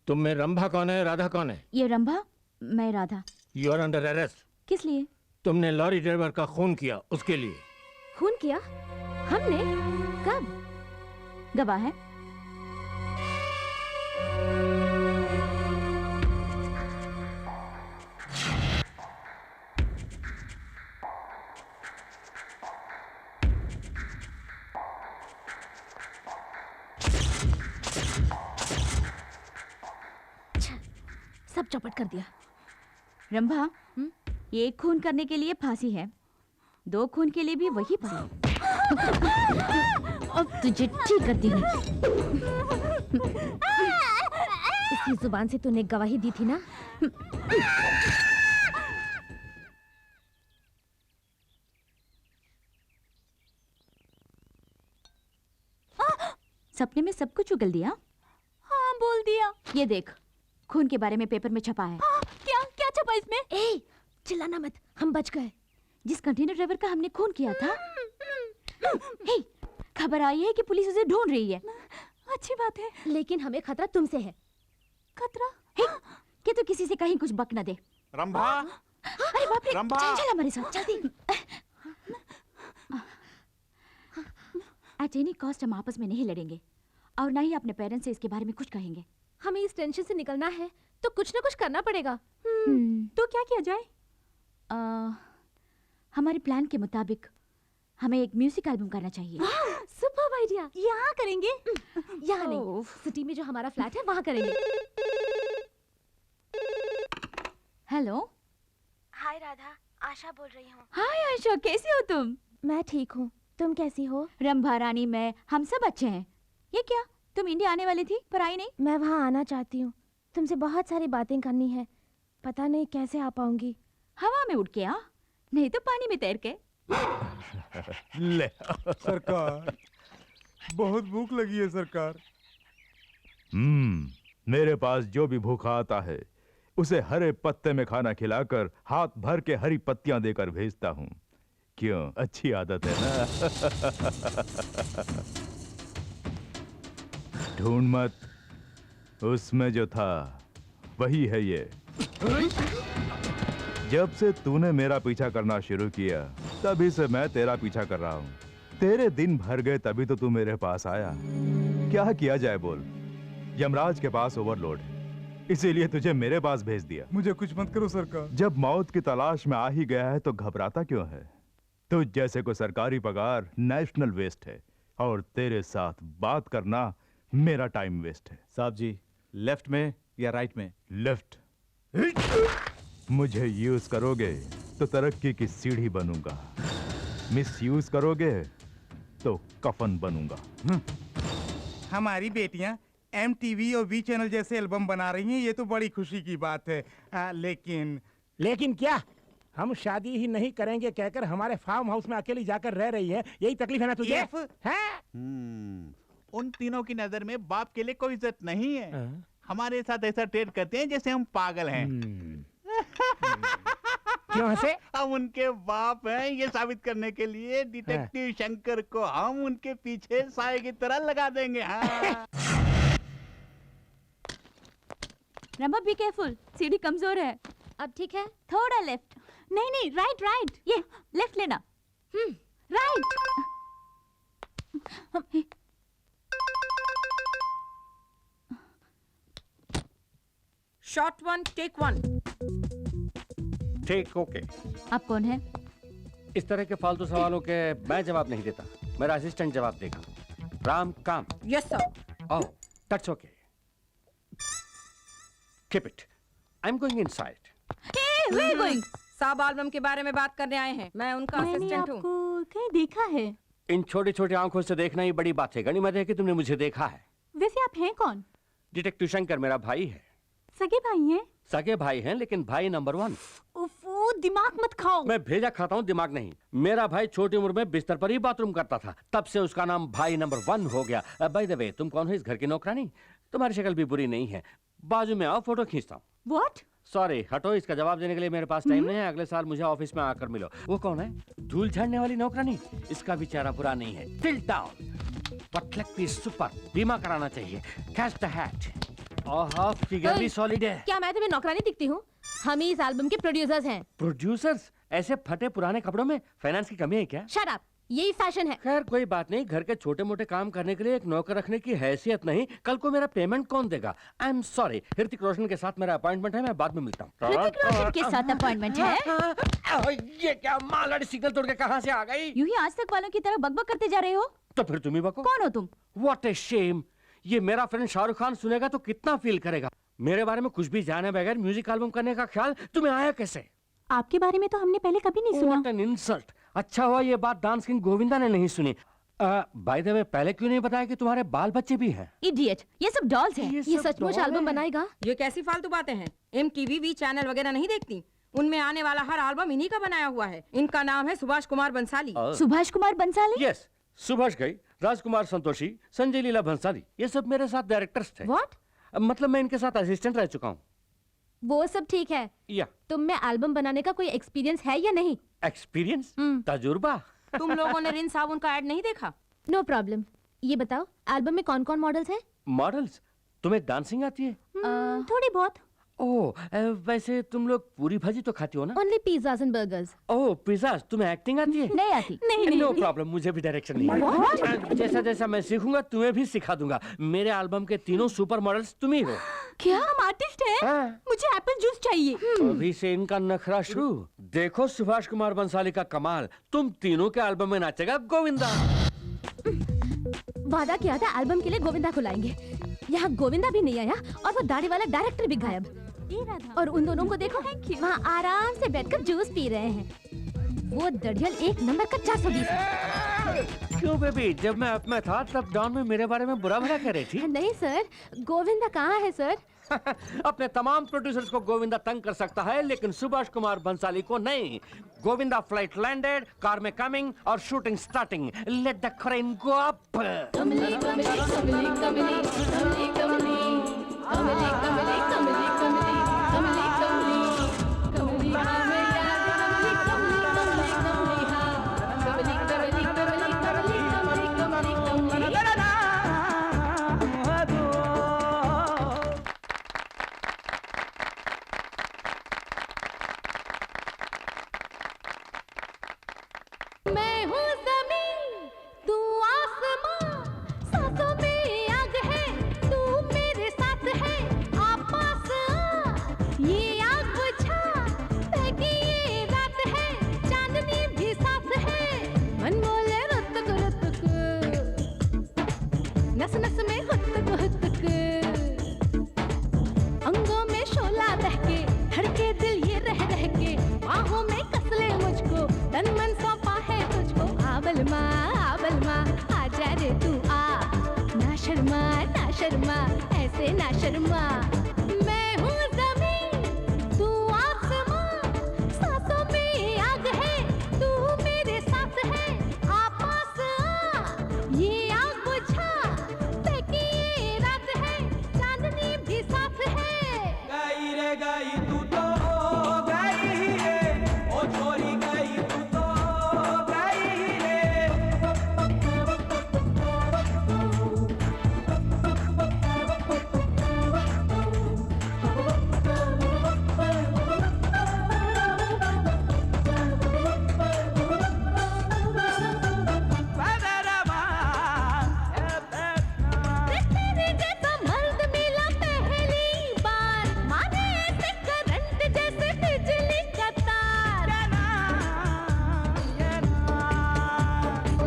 तुम में रंभा कौन है, राधा कौन है? ये रंभा, मैं Radha. You are under arrest. किस लिए? तुमने लॉरी ड्राइवर का खून किया, उसके लिए। खून किया? हमने? कब? गवाह है। सब चौपट कर दिया। रंभा, एक खून करने के लिए फांसी है, 2 खून के लिए भी वही फांसी। अब तुझे ठीक करती हूँ। इसकी जुबान से तूने गवाही दी थी ना? सपने में सब कुछ उगल दिया। हाँ, बोल दिया। ये देख, खून के बारे में पेपर में छपा है। क्या क्या छपा इसमें? ए, चिल्लाना मत, हम बच गए। जिस कंटेनर ड्राइवर का हमने खून किया था, हे, खबर आई है कि पुलिस उसे ढूंढ रही है। अच्छी बात है, लेकिन हमें खतरा तुमसे है। खतरा? हे, कि तू किसी से कहीं कुछ बक न दे। रंभा, अरे बाप रे, रंभा। चल हमारे साथ, जल्दी। एट एनी कॉस्ट हम आपस में नहीं लड़ेंगे और ना ही अपने पेरेंट्स से इसके बारे में कुछ कहेंगे। हमें इस टेंशन से निकलना है तो कुछ ना कुछ करना पड़ेगा। तो क्या किया जाए? हमारे प्लान के मुताबिक हमें एक म्यूजिक एल्बम करना चाहिए। Super idea. यहाँ करेंगे? यहाँ नहीं, सिटी में जो हमारा फ्लैट है वहाँ करेंगे। हेलो। हाय राधा, आशा बोल रही हूँ। हाय आशा, कैसी हो तुम? मैं ठीक हूँ, तुम कैसी हो? रंभा रानी, मैं, हम सब अच्छे हैं। ये क्या, तुम इंडिया आने वाली थी पर आई नहीं? मैं वहाँ आना चाहती हूँ, तुमसे बहुत सारी बातें करनी है, पता नहीं कैसे आ पाऊंगी। हवा में उड़ के आ, नहीं तो पानी में तैर के। ले सरकार, बहुत भूख लगी है सरकार। मेरे पास जो भी भूखा आता है उसे हरे पत्ते में खाना खिलाकर हाथ भर के हरी पत्तियां देकर भेजता हूँ। क्यों, अच्छी आदत है ना? ढूंढ मत, उसमें जो था वही है ये। जब से तूने मेरा पीछा करना शुरू किया तभी से मैं तेरा पीछा कर रहा हूँ। तेरे दिन भर गए तभी तो तू मेरे पास आया। क्या किया जाए बोल? यमराज के पास ओवरलोड है, इसीलिए तुझे मेरे पास भेज दिया। मुझे कुछ मत करो सरकार। जब मौत की तलाश में आ ही गया है तो घबराता क्यों है? तुझ जैसे को सरकारी पगार नेशनल वेस्ट है और तेरे साथ बात करना मेरा टाइम वेस्ट है। साहब जी, लेफ्ट में या राइट में? लेफ्ट। मुझे यूज करोगे तो तरक्की की सीढ़ी बनूंगा, मिस यूज करोगे तो कफन बनूंगा। हमारी बेटियां MTV और V चैनल जैसे एल्बम बना रही हैं, ये तो बड़ी खुशी की बात है। लेकिन क्या हम शादी ही नहीं करेंगे कहकर हमारे फार्म हाउस में अकेली जाकर रह रही है? यही तकलीफ है ना तुझे? उन तीनों की नजर में बाप के लिए कोई इज्जत नहीं है। हमारे साथ ऐसा ट्रेड करते हैं जैसे हम पागल हैं। क्यों हंसे? हम उनके बाप हैं ये साबित करने के लिए डिटेक्टिव शंकर को हम उनके पीछे साए की तरह लगा देंगे। हाँ। रमा बी केयरफुल, सीढ़ी कमजोर है। अब ठीक है? थोड़ा लेफ्ट। नहीं नहीं, राइट राइट। ये लेफ्ट लेना। राइट। Shot 1 take 1। ठीक, ओके। आप कौन है? इस तरह के फालतू सवालों के मैं जवाब नहीं देता, मेरा असिस्टेंट जवाब देगा। राम काम। Yes sir. Oh, that's okay. Keep it. I am going inside. Where are you going? साहब एल्बम के बारे में बात करने आए हैं। मैं उनका असिस्टेंट हूँ। आपको कहीं देखा है? इन छोटी छोटी आंखों से देखना ही बड़ी बात है। गनीमत है कि तुमने मुझे देखा है। वैसे आप हैं कौन? डिटेक्टिव शंकर मेरा भाई है। सगे भाई हैं? सगे भाई हैं लेकिन भाई नंबर 1। उफ़, दिमाग मत खाओ। मैं भेजा खाता हूँ, दिमाग नहीं। मेरा भाई छोटी उम्र में बिस्तर पर ही बाथरूम करता था, तब से उसका नाम भाई नंबर 1 हो गया। बाय द वे, तुम कौन हो इस घर की नौकरानी? तुम्हारी शक्ल भी बुरी नहीं है। बाजू में आओ, फोटो खींचता हूँ। What? सॉरी, हटो। इसका जवाब देने के लिए मेरे पास टाइम नहीं है। अगले साल मुझे ऑफिस में आकर मिलो। वो कौन है? धूल झाड़ने वाली नौकरानी? इसका भी चेहरा बुरा नहीं है। Tilt down, but leg piece super. बीमा कराना चाहिए। Catch the hat. Oh, figure भी सॉलिड है। क्या मैं तुम्हें नौकरानी दिखती हूँ? हम ही इस एल्बम के प्रोड्यूसर्स हैं। प्रोड्यूसर्स? ऐसे फटे पुराने कपड़ों में? फाइनेंस की कमी है क्या? शट अप, यही फैशन है। खैर कोई बात नहीं, घर के छोटे मोटे काम करने के लिए एक नौकर रखने की हैसियत नहीं। कल को मेरा पेमेंट कौन देगा? आई एम सॉरी, ऋतिक रोशन के साथ मेरा अपॉइंटमेंट है, मैं बाद में मिलता हूँ। ऋतिक रोशन के साथ अपॉइंटमेंट है? ये क्या मालड़ी सिग्नल तोड़ के कहाँ से आ गई? यूं ही आज तक वालों की तरह बकबक करते जा रहे हो। तो फिर तुम ही बको। कौन हो तुम? What a shame! ये मेरा फ्रेंड शाहरुख खान सुनेगा तो कितना फील करेगा। मेरे बारे में कुछ भी जाने बगैर म्यूजिक एल्बम करने का ख्याल तुम्हें आया कैसे? आपके बारे में तो हमने पहले कभी नहीं सुना। What an insult! अच्छा हुआ ये बात डांस किंग गोविंदा ने नहीं सुनी। बाय द वे, पहले क्यों नहीं बताया कि तुम्हारे बाल बच्चे भी हैं? इडियट, ये सब डॉल्स हैं। ये सचमुच एल्बम बनाएगा? ये कैसी फालतू बातें हैं? MTV V चैनल वगैरह नहीं देखती? उनमें आने वाला हर एल्बम इन्हीं का बनाया हुआ है। इनका नाम है सुभाष कुमार बंसाली। सुभाष कुमार बंसाली? यस, सुभाष घई, राजकुमार संतोषी, संजय लीला भंसाली, ये सब मेरे साथ डायरेक्टर्स थे। What? मतलब मैं इनके साथ असिस्टेंट रह चुका हूँ। वो सब ठीक है, या तुम में एल्बम बनाने का कोई एक्सपीरियंस है या नहीं? एक्सपीरियंस? तजुर्बा? तुम लोगों ने रिन साबुन का ऐड नहीं देखा? No problem. ये बताओ, एल्बम में कौन कौन मॉडल्स हैं? मॉडल्स? तुम्हें डांसिंग आती है? थोड़ी बहुत। ओह, वैसे तुम लोग पूरी भाजी तो खाती हो ना? Only pizzas and burgers. Oh, pizzas. तुम्हें एक्टिंग आती है? नहीं आती। नहीं। नो प्रॉब्लम, मुझे भी डायरेक्शन नहीं है। जैसा जैसा मैं सीखूंगा तुम्हें भी सिखा दूंगा। मेरे एल्बम के तीनों सुपर मॉडल्स तुम ही हो। क्या हम आर्टिस्ट हैं? मुझे एप्पल जूस चाहिए। अभी से इनका नखरा शुरू। देखो सुभाष कुमार बंसाली का कमाल, तुम तीनों के एल्बम में नाचेगा गोविंदा। वादा किया था एल्बम के लिए गोविंदा को लाएंगे। यहाँ गोविंदा भी नहीं आया और वो दाढ़ी वाला डायरेक्टर भी गायब। और उन दोनों को देखो, वहाँ आराम से बैठकर जूस पी रहे हैं। वो दड़ियल एक नंबर का 420। क्यों बेबी, जब मैं अप में था तब डॉन में मेरे बारे में बुरा भला कह रही थी? नहीं सर, गोविंदा कहाँ है सर? अपने तमाम प्रोड्यूसर्स को गोविंदा तंग कर सकता है, लेकिन सुभाष कुमार बंसाली को नहीं। गोविंदा फ्लाइट लैंडेड, कार में कमिंग और shooting starting. Let the crane go up. कमली कमली कमली कमली कमली कमली कमली कमली कमली कमली कमली कमली कमली हाँ मैं याद कमली कमली कमली हाँ कमली कमली कमली कमली कमली कमली कमली मैं हूँ ज़मीन, तू आसमां, सांसों में आग है, तू मेरे साथ है, आप पास आ, ये आग बुझा, बहकी ये रात है, चांदनी भी साथ है, मन बोले रुतक रुतक, नस नस में हुतक हुतक, अंगों में शोला बहके, धड़के दिल ये रह रह के, बाहों में कस ले मुझको, तन मन सौंपा है तुझको, आबल माँ आजा रे तू आ, ना शर्मा ऐसे ना शर्मा। मैं हूँ ज़मीन, तू आसमां, सांसों में आग है, तू मेरे साथ है, आ पास आ, ये आग बुझा, बहकी ये रात है, चांदनी भी साथ है। गई रे गई तू तो गई रे, ओ छोरी गई तू तो गई रे। तेरे जैसा मर्द मिला पहली बार, मारे ऐसे करंट जैसे बिजली का तार।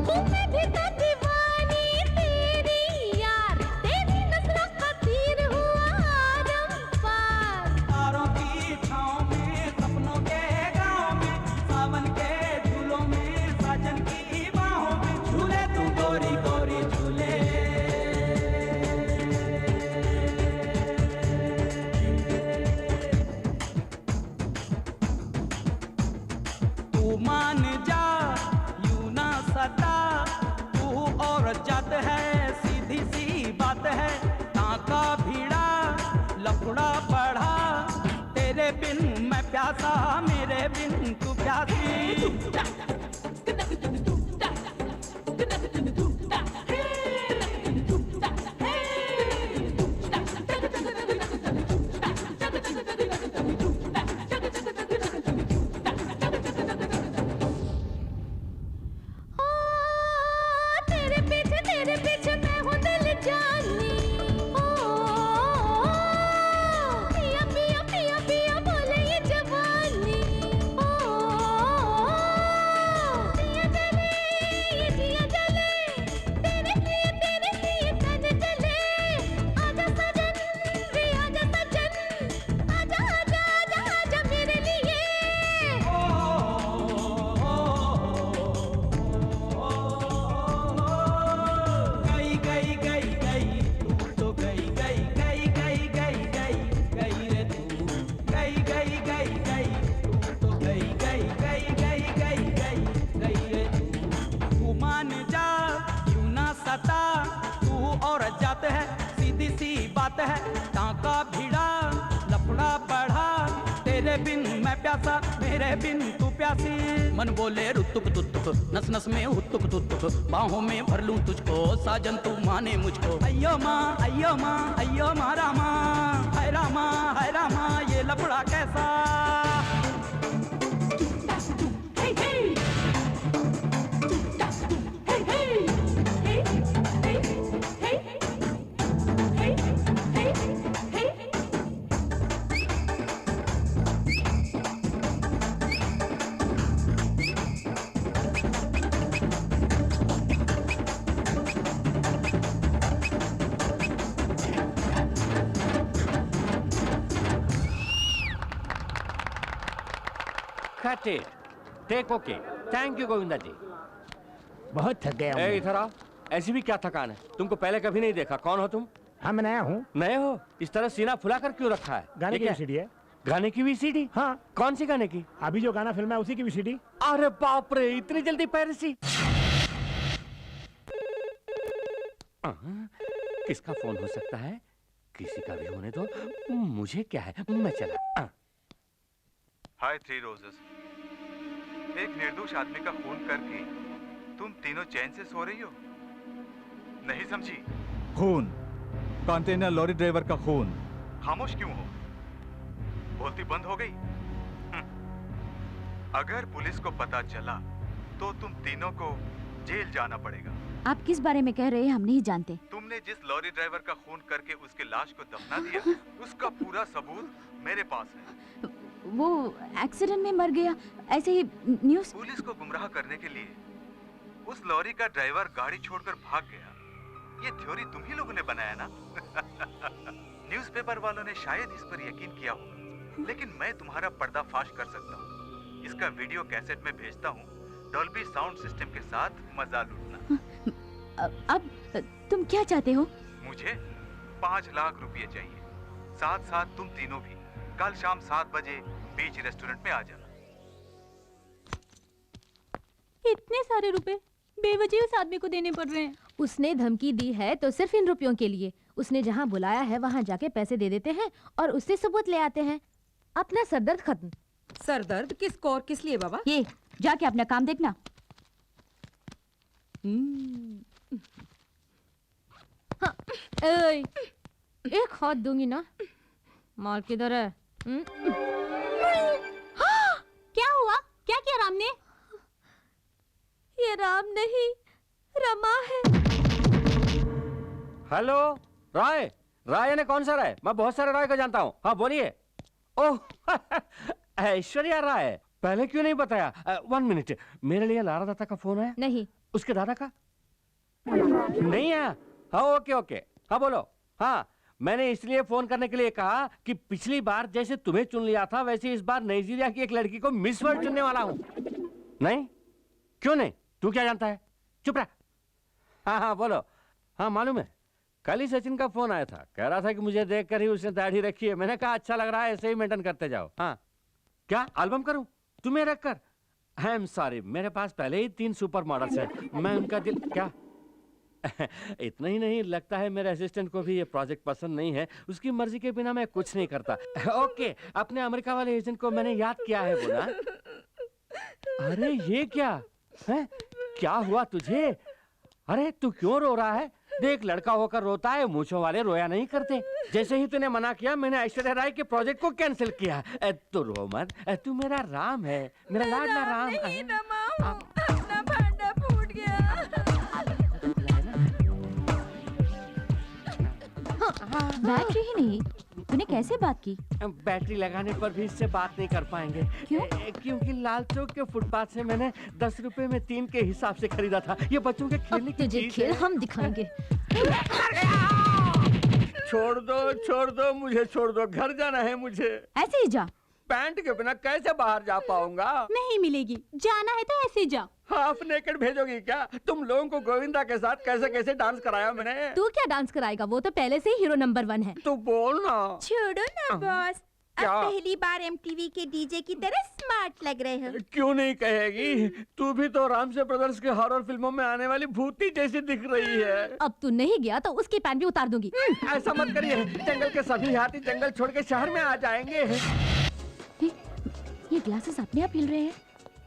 तुम्हें भी तो दीवानी तेरी यार, तेरी नजरों का तीर हुआ आरम-पार। तारों की छाँव में, सपनों के गाँव में, सावन के झूलों में, साजन की बाहों में, झूले तू गोरी गोरी झूले। तू मान जा यूं ना सता, तू औरत जात है, सीधी सी बात है, टाका भीड़ा लफड़ा बढ़ा, तेरे बिन मैं प्यासा, मेरे बिन तू प्यासी। तेरे पीछे मैं हूँ दिल जानी, पिया पिया पिया पिया बोले ये जवानी, जिया जले ये जिया जले, तेरे लिए तन जले, आजा सजन रे आजा सजन, आजा आजा आजा आजा मेरे लिए। गई गई गई गई तू तो गई गई गई गई गई गई गई रे तू, गई गई गई गई तू तो गई गई गई गई गई गई गई रे तू। तू मान जा यूं ना सता, तू औरत जात है, सीधी सी बात है, टाका भिड़ा लफड़ा बढ़ा, तेरे बिन मैं प्यासा, मेरे बिन तू प्यासी। मन बोले रुतुक तुतुक, नस नस में हुतुक तुतुक, बाहों में भर लूं तुझको, साजन तू माने मुझको। अय्यो माँ रामा, हाय रामा ये लफड़ा कैसा। Cut it. Take okay. Thank you Govinda जी। बहुत थक गया हूँ। इधर आओ। ऐसी भी क्या थकान है, तुमको पहले कभी नहीं देखा, कौन हो तुम? हाँ मैं नया हूँ। नए हो? इस तरह सीना फुला कर क्यों रखा है? गाने ये की क्या? वीसीडी है। गाने की वीसीडी? हाँ। कौन सी गाने की? अभी जो गाना फिल्म है उसी की वीसीडी। अरे बाप रे, इतनी जल्दी पायरेसी? किसका फोन हो सकता है? किसी का भी होने दो, मुझे क्या है, मैं चला। हाय थ्री रोजेस। एक निर्दोष आदमी का खून करके तुम तीनों चैन से सो रही हो? नहीं समझी? खून, कंटेनर लॉरी ड्राइवर का खून। खामोश क्यों हो? बोलती बंद हो गई? अगर पुलिस को पता चला तो तुम तीनों को जेल जाना पड़ेगा। आप किस बारे में कह रहे हैं हम नहीं जानते। तुमने जिस लॉरी ड्राइवर का खून करके उसके लाश को दफना दिया, उसका पूरा सबूत मेरे पास है। वो एक्सीडेंट में मर गया, ऐसे ही न्यूज़। पुलिस को गुमराह करने के लिए उस लॉरी का ड्राइवर गाड़ी छोड़कर भाग गया। ये थ्योरी तुम ही लोगों ने बनाया ना? न्यूज़पेपर वालों ने शायद इस पर यकीन किया होगा, लेकिन मैं तुम्हारा पर्दाफाश कर सकता हूँ। इसका वीडियो कैसेट में भेजता हूँ, डॉल्बी साउंड सिस्टम के साथ मजा लूटना। अब तुम क्या चाहते हो? मुझे 5 लाख रुपए चाहिए। साथ साथ तुम तीनों भी कल शाम 7 बजे बीच रेस्टोरेंट में आ जाना। इतने सारे रुपए बेवजह उस आदमी को देने पड़ रहे हैं। उसने धमकी दी है तो सिर्फ इन रुपयों के लिए। उसने जहाँ बुलाया है वहाँ जाके पैसे दे देते हैं और उससे सबूत ले आते हैं। अपना सरदर्द खत्म। सरदर्द किसको और किस लिए बाबा? ये जाके अपना काम देखना। हाँ, एक हाथ दूंगी ना। माल किधर है? हाँ, क्या हुआ? क्या किया राम ने? ये राम नहीं, रमा है। हेलो, राय। राय ने कौन सा राय? मैं बहुत सारे राय को जानता हूँ। हाँ बोलिए। ओह ऐश्वर्या राय, पहले क्यों नहीं बताया? 1 मिनट, मेरे लिए लारा दत्ता का फोन है? नहीं। उसके दादा का? नहीं है। हाँ ओके ओके, हाँ बोलो। हाँ, मैंने इसलिए फोन करने के लिए कहा कि पिछली बार जैसे तुम्हें चुन लिया था वैसे इस बार नाइजीरिया की एक लड़की को मिस वर्ल्ड चुनने वाला हूँ। नहीं? क्यों नहीं? तू क्या जानता है? चुप रह। हाँ हाँ बोलो। हाँ मालूम है, कल ही सचिन का फोन आया था, कह रहा था कि मुझे देखकर ही उसने दाढ़ी रखी है। मैंने कहा अच्छा लग रहा है, ऐसे ही मेंटेन करते जाओ। हाँ क्या एल्बम करूं तुम्हें रखकर? आई एम सॉरी, मेरे पास पहले ही 3 सुपर मॉडल्स हैं। मैं उनका दिल क्या इतना ही नहीं, लगता है मेरे असिस्टेंट को भी ये प्रोजेक्ट पसंद नहीं है। उसकी मर्जी के बिना मैं कुछ नहीं करता। ओके, अपने अमेरिका वाले एजेंट को मैंने याद किया है बोला। अरे ये क्या है? क्या हुआ तुझे? अरे तू क्यों रो रहा है? देख, लड़का होकर रोता है, मूंछों वाले रोया नहीं करते। जैसे ही तूने मना किया मैंने ऐश्वर्या राय के प्रोजेक्ट को कैंसिल किया। तू रो मत, तू मेरा राम है, मेरा लाडला राम है। अपना भांडा फूट गया। बैटरी ही नहीं, तूने कैसे बात की? बैटरी लगाने पर भी इससे बात नहीं कर पाएंगे। क्यों? क्योंकि लाल चौक के फुटपाथ से मैंने 10 रुपए में 3 के हिसाब से खरीदा था। ये बच्चों के खेलने की तुझे चीज खेल है। हम दिखाएंगे। छोड़ दो मुझे, छोड़ दो। घर जाना है मुझे। ऐसे ही जा। पैंट के बिना कैसे बाहर जा पाऊंगा? नहीं मिलेगी, जाना है तो ऐसे जा। हाफ नेकेड भेजोगी क्या? तुम लोगों को गोविंदा के साथ कैसे कैसे डांस कराया मैंने। तू क्या डांस कराएगा? वो तो पहले से ही हीरो नंबर 1 है। तू बोल ना। छोड़ो ना बॉस, क्या? अब पहली बार एमटीवी के डीजे की तरह स्मार्ट लग रहे हो। क्यों नहीं कहेगी? तू भी तो रामसे ब्रदर्स के हॉरर फिल्मों में आने वाली भूती जैसी दिख रही है। अब तू नहीं गया तो उसकी पैंट भी उतार दूंगी। ऐसा मत करिए, जंगल के सभी हाथी जंगल छोड़ के शहर में आ जाएंगे। ये ग्लासेस अपने आप हिल रहे हैं।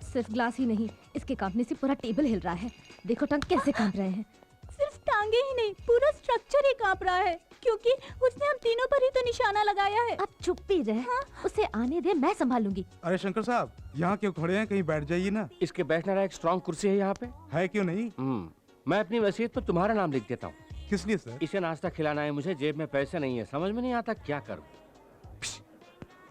सिर्फ ग्लास ही नहीं, इसके कांपने से पूरा टेबल हिल रहा है। देखो टंग कैसे कांप रहे हैं। सिर्फ टांगे ही नहीं, पूरा स्ट्रक्चर ही कांप रहा है, क्योंकि उसने हम तीनों पर ही तो निशाना लगाया है। अब चुप ही रहे। हाँ? उसे आने दे, मैं संभालूंगी। अरे शंकर साहब, यहाँ क्यों खड़े हैं? कहीं बैठ जाइए ना। इसके बैठने वाला एक स्ट्रॉन्ग कुर्सी है यहाँ पे। है क्यों नहीं? मैं अपनी वसीयत पर तुम्हारा नाम लिख देता हूँ। किस लिए सर? इसे नाश्ता खिलाना है मुझे, जेब में पैसे नहीं है, समझ में नहीं आता क्या करूँ।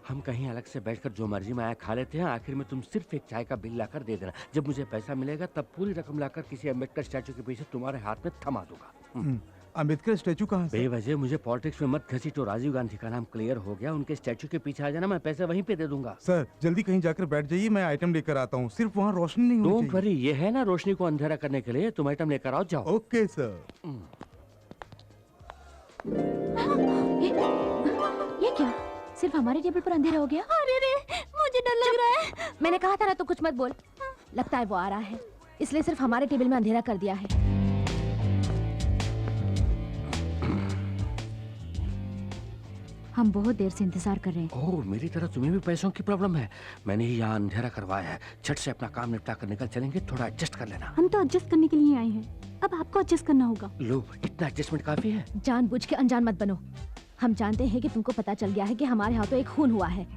हम कहीं अलग से बैठकर जो मर्जी में आया खा लेते हैं, आखिर में तुम सिर्फ एक चाय का बिल लाकर दे देना। जब मुझे पैसा मिलेगा तब पूरी रकम लाकर किसी अम्बेडकर स्टैचू के पीछे तुम्हारे हाथ में थमा दूंगा। अम्बेडकर स्टैचू कहाँ है? बेवजह मुझे पॉलिटिक्स में मत घसीटो। राजीव गांधी का नाम क्लियर हो गया, उनके स्टैचू के पीछे आ जाना, मैं पैसे वहीं पे दे दूंगा। सर जल्दी कहीं जाकर बैठ जाइए, मैं आइटम लेकर आता हूँ। सिर्फ वहाँ रोशनी नहीं होनी डोंट वरी, ये है ना रोशनी को अंधेरा करने के लिए। तुम आइटम लेकर आओ, जाओ। Okay sir. ये क्या? सिर्फ हमारे टेबल पर अंधेरा हो गया? अरे रे, मुझे डर लग रहा है। मैंने कहा था ना, तो कुछ मत बोल। लगता है वो आ रहा है, इसलिए सिर्फ हमारे टेबल में अंधेरा कर दिया है। हम बहुत देर से इंतजार कर रहे हैं। ओह, मेरी तरह तुम्हें भी पैसों की प्रॉब्लम है। मैंने ही यहाँ अंधेरा करवाया है। झट से अपना काम निपटा कर निकल चलेंगे, थोड़ा एडजस्ट कर लेना। हम तो एडजस्ट करने के लिए आए हैं, अब आपको एडजस्ट करना होगा। लो, इतना एडजस्टमेंट काफी है। जानबूझ के अनजान मत बनो। हम जानते हैं कि तुमको पता चल गया है कि हमारे हाथों एक खून हुआ है।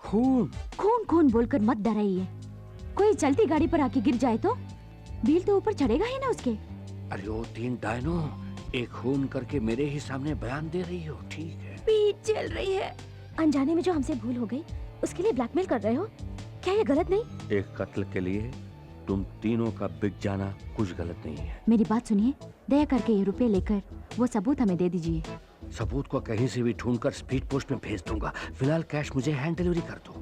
खून? खून खून बोलकर मत डराइए। कोई चलती गाड़ी पर आके गिर जाए तो बिल तो ऊपर चढ़ेगा ही ना उसके। अरे ओ तीन डायनो, एक खून करके मेरे ही सामने बयान दे रही हो। ठीक है, पीठ चल रही है। अनजाने में जो हमसे भूल हो गई, उसके लिए ब्लैकमेल कर रहे हो? क्या ये गलत नहीं? एक कत्ल के लिए तुम तीनों का बिक जाना कुछ गलत नहीं है। मेरी बात सुनिए, दया करके ये रुपए लेकर वो सबूत हमें दे दीजिए। सबूत को कहीं से भी ढूंढकर स्पीड पोस्ट में भेज दूंगा। फिलहाल कैश मुझे हैंड डिलीवरी कर दो।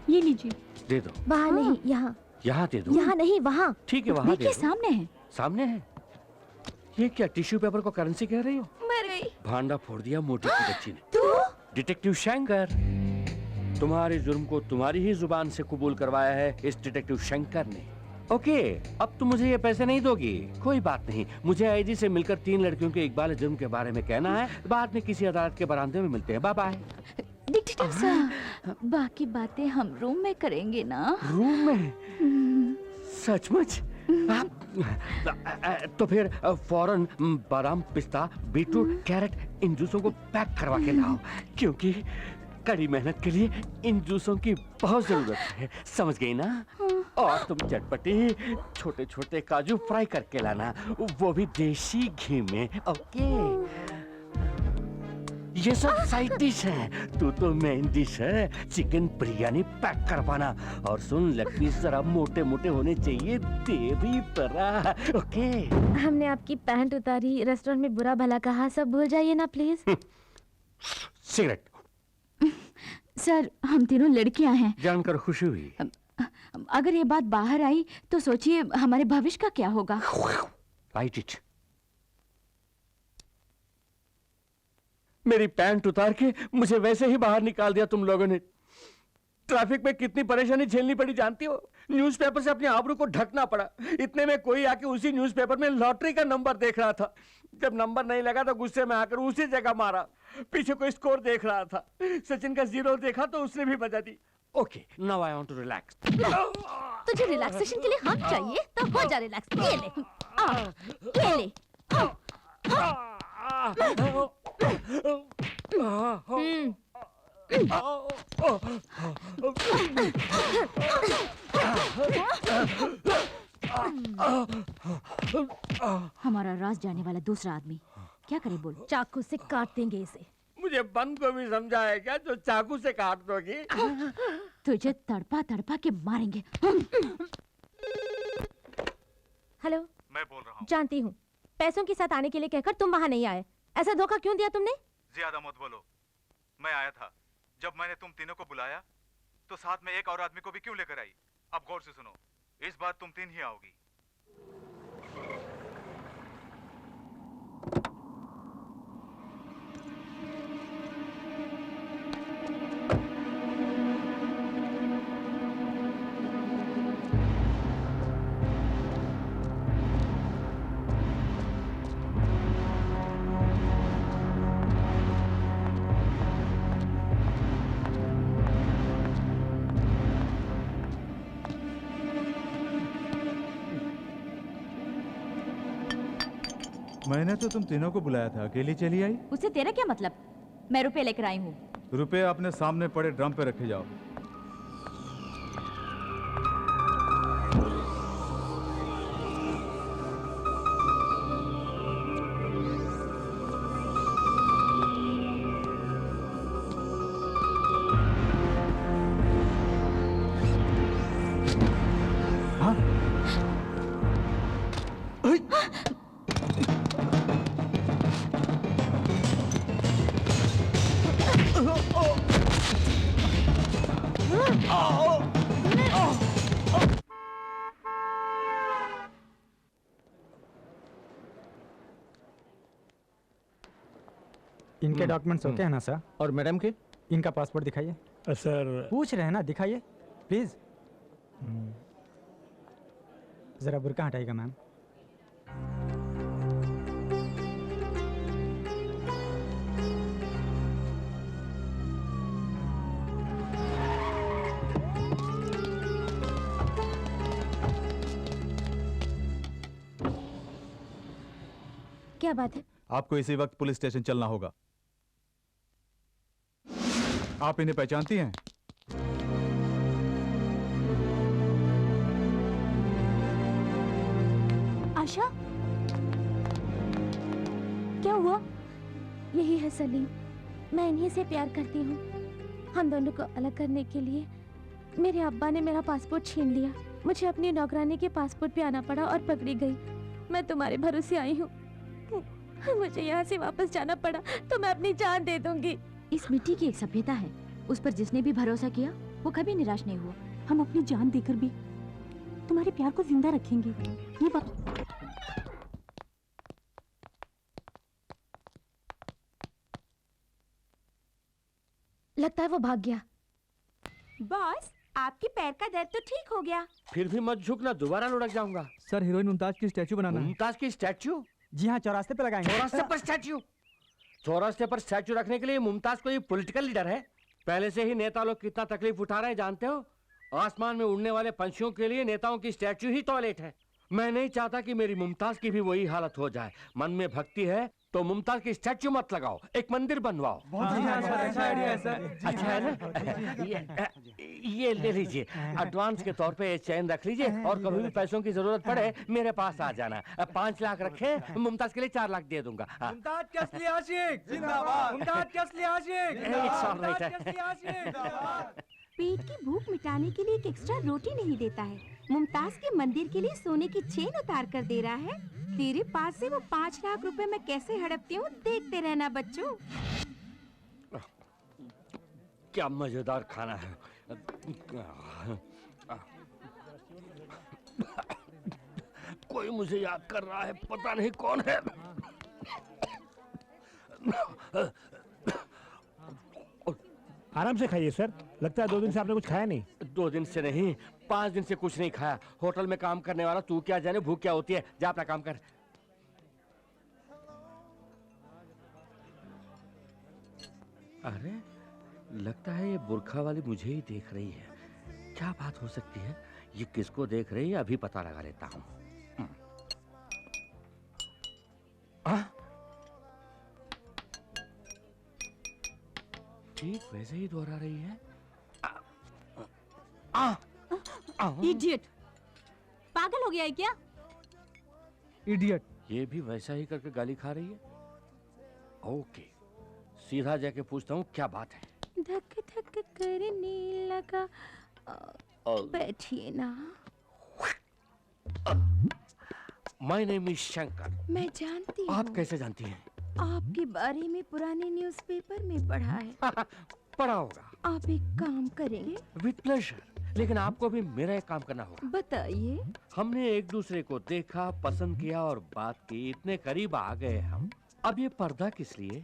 ये लीजिए। दे दो। वहाँ नहीं, यहाँ। यहाँ दे दो। यहाँ नहीं, वहाँ। ठीक है, वहाँ दे दो। सामने है। सामने है? ये क्या टिश्यू पेपर को करेंसी कह रही हो? मर गई। भांडा फोड़ दिया मोटी की बच्ची ने। डिटेक्टिव शंकर, तुम्हारे जुर्म को तुम्हारी ही जुबान से कबूल करवाया है इस डिटेक्टिव शंकर ने। ओके, अब तुम मुझे ये पैसे नहीं दोगी, कोई बात नहीं। मुझे आईजी से मिलकर 3 लड़कियों के इकबाल जुर्म के बारे में कहना है। बाद में किसी अदालत के बरामदे में मिलते हैं। Bye bye. डिटेक्टिव साहब, बाकी बातें हम रूम में करेंगे ना? रूम में? सचमुच? तो फिर फौरन बादाम, पिस्ता, बीटरूट, कैरेट इन जूसों को पैक करवा के लाओ, क्योंकि कड़ी मेहनत के लिए इन जूसों की बहुत जरूरत है। समझ गई ना? और तुम चटपटी छोटे छोटे काजू फ्राई करके लाना, वो भी देसी घी में। ओके, ये सब साइड डिश है, तू तो मेन डिश है। चिकन बिरयानी पैक करवाना। और सुन, लेग पीस जरा मोटे मोटे होने चाहिए, तेरी तरह। ओके। हमने आपकी पैंट उतारी, रेस्टोरेंट में बुरा भला कहा, सब भूल जाइए ना प्लीज। सिगरेट। सर, हम तीनों लड़कियां हैं। जानकर खुशी हुई। अगर ये बात बाहर आई तो सोचिए हमारे भविष्य का क्या होगा। Right it. मेरी पैंट उतार के मुझे वैसे ही बाहर निकाल दिया तुम लोगों ने। ट्रैफिक में कितनी परेशानी झेलनी पड़ी जानती हो? न्यूज़पेपर से अपने आबरू को ढकना पड़ा। इतने में कोई आके उसी न्यूज़पेपर में लॉटरी का नंबर देख रहा था। जब नंबर नहीं लगा तो गुस्से में आकर उसी जगह मारा। पीछे कोई स्कोर देख रहा था, सचिन का 0 देखा तो उसने भी बजा दी। Okay, now I want to relax. तुझे रिलैक्सेशन के लिए हाथ चाहिए तो हो जा रिलैक्स। ये ले, ये ले। हमारा राज जाने वाला दूसरा आदमी क्या करे बोल? चाकू से काट देंगे इसे। मुझे बंद को भी समझा है क्या जो चाकू से काट दोगी? तुझे तड़पा तड़पा के मारेंगे। हेलो, मैं बोल रहा हूँ। जानती हूँ, पैसों के साथ आने के लिए कहकर तुम वहाँ नहीं आए। ऐसा धोखा क्यों दिया तुमने? ज्यादा मत बोलो, मैं आया था। जब मैंने तुम तीनों को बुलाया तो साथ में एक और आदमी को भी क्यों लेकर आई? अब गौर से सुनो, इस बार तुम 3 ही आओगी। मैंने तो तुम तीनों को बुलाया था, अकेली चली आई? उससे तेरा क्या मतलब? मैं रुपए लेकर आई हूँ। रुपए अपने सामने पड़े ड्रम पे रखे जाओ। इनके डॉक्यूमेंट्स ओके है ना सर? और मैडम के? इनका पासपोर्ट दिखाइए। सर पूछ रहे हैं ना, दिखाइए प्लीज। जरा बुर्का हटाइएगा मैम। क्या बात है? आपको इसी वक्त पुलिस स्टेशन चलना होगा। आप इन्हें पहचानती हैं? आशा, क्या हुआ? यही है सलीम, मैं इन्हीं से प्यार करती हूँ। हम दोनों को अलग करने के लिए मेरे अब्बा ने मेरा पासपोर्ट छीन लिया। मुझे अपनी नौकरानी के पासपोर्ट पे आना पड़ा और पकड़ी गई। मैं तुम्हारे भरोसे आई हूँ। मुझे यहाँ से वापस जाना पड़ा तो मैं अपनी जान दे दूंगी। इस मिट्टी की एक सभ्यता है, उस पर जिसने भी भरोसा किया वो कभी निराश नहीं हुआ। हम अपनी जान देकर भी तुम्हारे प्यार को जिंदा रखेंगे, ये बात। लगता है वो भाग गया। बॉस, आपके पैर का दर्द तो ठीक हो गया। फिर भी मत झुकना, दोबारा लुढ़क जाऊंगा। सर, हीरोइन मुमताज की स्टैचू बनाना है। मुमताज की स्टैचू? जी हाँ, चौरास्ते पे लगाएंगे। चौरास्ते पर स्टैचू? चौरास्ते पर स्टैचू रखने के लिए मुमताज कोई पॉलिटिकल लीडर है? पहले से ही नेता लोग कितना तकलीफ उठा रहे हैं जानते हो? आसमान में उड़ने वाले पंछियों के लिए नेताओं की स्टैचू ही टॉयलेट है। मैं नहीं चाहता कि मेरी मुमताज की भी वही हालत हो जाए। मन में भक्ति है तो मुमताज की स्टैचू मत लगाओ, एक मंदिर बनवाओ। अच्छा आइडिया है सर। अच्छा है ना? ये ले लीजिए, एडवांस के तौर पे ये चैन रख लीजिए और कभी भी पैसों की जरूरत पड़े मेरे पास आ जाना। 5 लाख रखे, मुमताज के लिए 4 लाख दे दूंगा। मुमताज के असली आशिक जिंदाबाद। मुमताज के असली आशिक जिंदाबाद। पेट की भूख मिटाने के लिए एक एक्स्ट्रा रोटी नहीं देता है, मुमताज के मंदिर के लिए सोने की चेन उतार कर दे रहा है। तेरे पास से वो 5 लाख रुपए मैं कैसे हड़पती हूँ, देखते रहना बच्चों। क्या मजेदार खाना है। कोई मुझे याद कर रहा है, पता नहीं कौन है। आराम से खाइए सर, लगता है 2 दिन से आपने कुछ खाया नहीं। 2 दिन से नहीं, 5 दिन से कुछ नहीं खाया। होटल में काम करने वाला तू क्या जाने भूख क्या होती है। जा अपना काम कर। अरे लगता है ये बुर्खा वाली मुझे ही देख रही है। क्या बात हो सकती है? ये किसको देख रही है, अभी पता लगा लेता हूँ। ठीक वैसे ही दोहरा रही है। इडियट, पागल हो गया है क्या? इडियट। ये भी वैसा ही करके गाली खा रही है। ओके, सीधा जाके पूछता हूँ क्या बात है। धक धक करने लगा। बैठिए ना। My name is Shankar. मैं जानती हूँ। आप कैसे जानती हैं? आपके बारे में पुराने न्यूज़पेपर में पढ़ा है। पढ़ा होगा। आप एक काम करेंगे? विद प्लेजर, लेकिन आपको भी मेरा एक काम करना होगा। बताइए। हमने एक दूसरे को देखा, पसंद किया और बात की, इतने करीब आ गए हम। अब ये पर्दा किस लिए?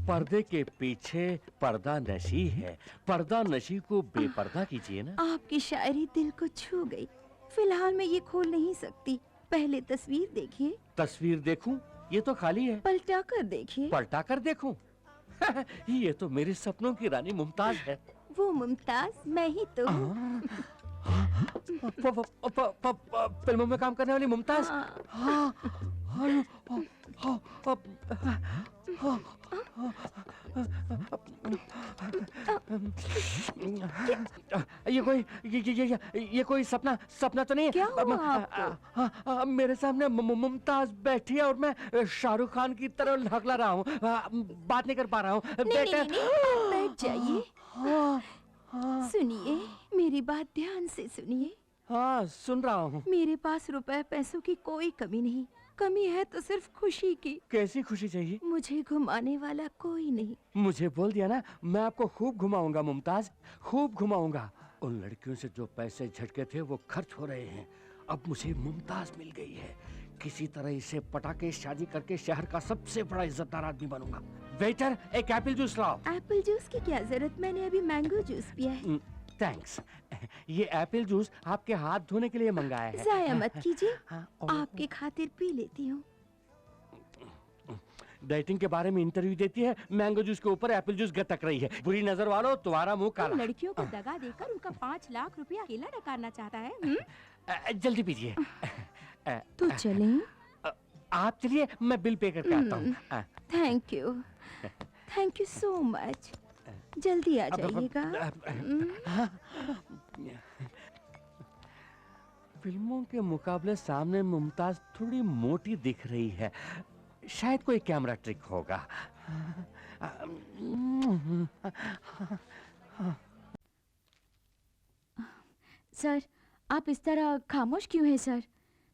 पर्दे के पीछे पर्दा नशी है। पर्दा नशी को बेपर्दा कीजिए ना। आपकी शायरी दिल को छू गई। फिलहाल मैं ये खोल नहीं सकती, पहले तस्वीर देखिए। तस्वीर देखूं? ये तो खाली है। पलटा कर देखिए। पलटा कर देखूं? ये तो मेरे सपनों की रानी मुमताज है। वो मुमताज मैं ही तो हूँ। फिल्मों में काम करने वाली मुमताज। ये कोई सपना तो नहीं है? क्या हुआ आपको? मेरे सामने मुमताज बैठी है और मैं शाहरुख खान की तरह हकला रहा हूँ। बात नहीं कर पा रहा हूँ। नहीं, बैठ जाइए। सुनिए, मेरी बात ध्यान से सुनिए। हाँ, सुन रहा हूँ। मेरे पास रुपए पैसों की कोई कमी नहीं, कमी है तो सिर्फ खुशी की। कैसी खुशी चाहिए? मुझे घुमाने वाला कोई नहीं। मुझे बोल दिया ना, मैं आपको खूब घुमाऊंगा मुमताज, खूब घुमाऊंगा। उन लड़कियों से जो पैसे झटके थे वो खर्च हो रहे हैं। अब मुझे मुमताज मिल गई है, किसी तरह इसे पटा के शादी करके शहर का सबसे बड़ा इज्जतदार आदमी बनूंगा। वेटर, एक एप्पल जूस लाओ। एप्पल जूस की क्या जरूरत, मैंने अभी मैंगो जूस पिया है। थैंक्स। ये एप्पल जूस आपके हाथ धोने के लिए मंगाया है। जाया मत कीजिए, आपके खातिर पी लेती हूँ। डाइटिंग के बारे में इंटरव्यू देती है, मैंगो जूस के ऊपर एप्पल जूस गटक रही है। बुरी नजर वालों, तुम्हारा मुंह काला। लड़कियों को दगा देकर उनका 5 लाख रुपया अकेला नकारना चाहता है। जल्दी पीजिए। तो चलें? आप चलिए, मैं बिल पे करके आता हूँ। Thank you so much. जल्दी आ जाइएगा। फिल्मों के मुकाबले सामने मुमताज थोड़ी मोटी दिख रही है, शायद कोई कैमरा ट्रिक होगा। सर, आप इस तरह खामोश क्यों हैं सर?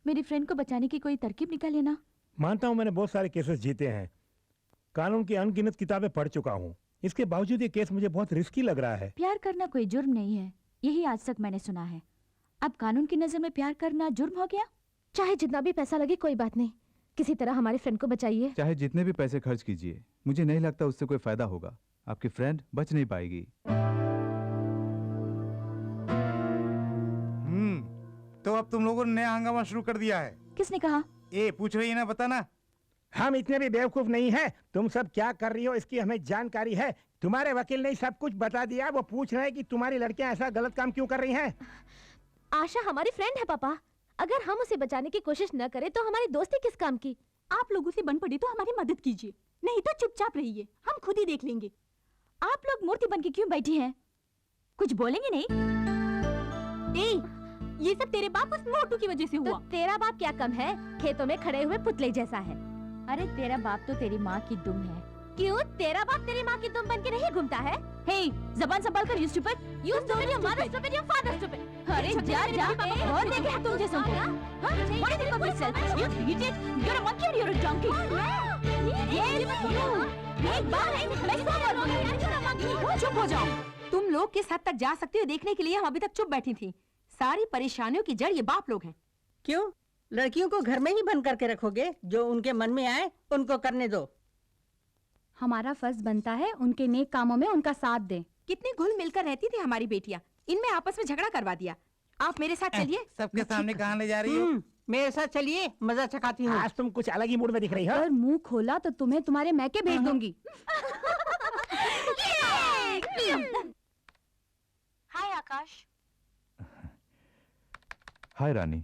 मेरी फ्रेंड को बचाने की कोई तरकीब निकालिए ना। मानता हूँ मैंने बहुत सारे केसेस जीते हैं, कानून की अनगिनत किताबें पढ़ चुका हूँ, इसके बावजूद ये केस मुझे बहुत रिस्की लग रहा है। प्यार करना कोई जुर्म नहीं है, यही आज तक मैंने सुना है। अब कानून की नजर में प्यार करना जुर्म हो गया? चाहे जितना भी पैसा लगे कोई बात नहीं, किसी तरह हमारे फ्रेंड को बचाइए। चाहे जितने भी पैसे खर्च कीजिए, मुझे नहीं लगता उससे कोई फायदा होगा। आपकी फ्रेंड बच नहीं पाएगी। तो अब तुम लोगों ने नया हंगामा शुरू कर दिया है। किसने कहा? ए पूछ रही है ना, बता ना। हम इतने भी बेवकूफ नहीं हैं। तुम सब क्या कर रही हो इसकी हमें जानकारी है। तुम्हारे वकील ने सब कुछ बता दिया। वो पूछ रहे हैं कि तुम्हारी लड़कियां ऐसा गलत काम क्यों कर रही हैं। आशा हमारी फ्रेंड है पापा, अगर हम उसे बचाने की कोशिश न करें तो हमारी दोस्ती किस काम की? आप लोगों से बन पड़ी तो हमारी मदद कीजिए, नहीं तो चुपचाप रहिए, हम खुद ही देख लेंगे। आप लोग मूर्ति बन के क्यों बैठी हैं? कुछ बोलेंगे नहीं? ये सब तेरे बाप उस मोटू की वजह से हुआ। तो तेरा बाप क्या कम है, खेतों में खड़े हुए पुतले जैसा है। अरे तेरा बाप तो तेरी माँ की दुम है। क्यों? तेरा बाप तेरी माँ की दुम बन के नहीं घूमता है? हे, जबान संभाल कर, you stupid, you stupid, your mother stupid, your father stupid। अरे जा बहुत देखे हैं तुम जैसों को। What do you think of yourself? You idiot, you're a monkey or you're a donkey? Yes, you। एक बार है, मैं सब बोलूँगी। चुप हो जाओ। तुम लोग किस हद तक जा सकती हो देखने के लिए हम अभी तक चुप बैठी थी। सारी परेशानियों की जड़ ये बाप लोग हैं। क्यों? लड़कियों को घर में ही बंद करके रखोगे? जो उनके मन में आए उनको करने दो। हमारा फर्ज बनता है उनके नेक कामों में उनका साथ दें। कितनी घुल मिलकर रहती थी हमारी बेटियां, इनमें आपस में झगड़ा करवा दिया। आप मेरे साथ चलिए। सबके सामने कहाँ ले जा रही हो? मेरे साथ चलिए, मजा चखाती हूँ। आज तुम कुछ अलग ही मूड में दिख रही हो। अगर मुंह खोला तो तुम्हें तुम्हारे मैके भेज दूंगी। हाय आकाश। हाय रानी,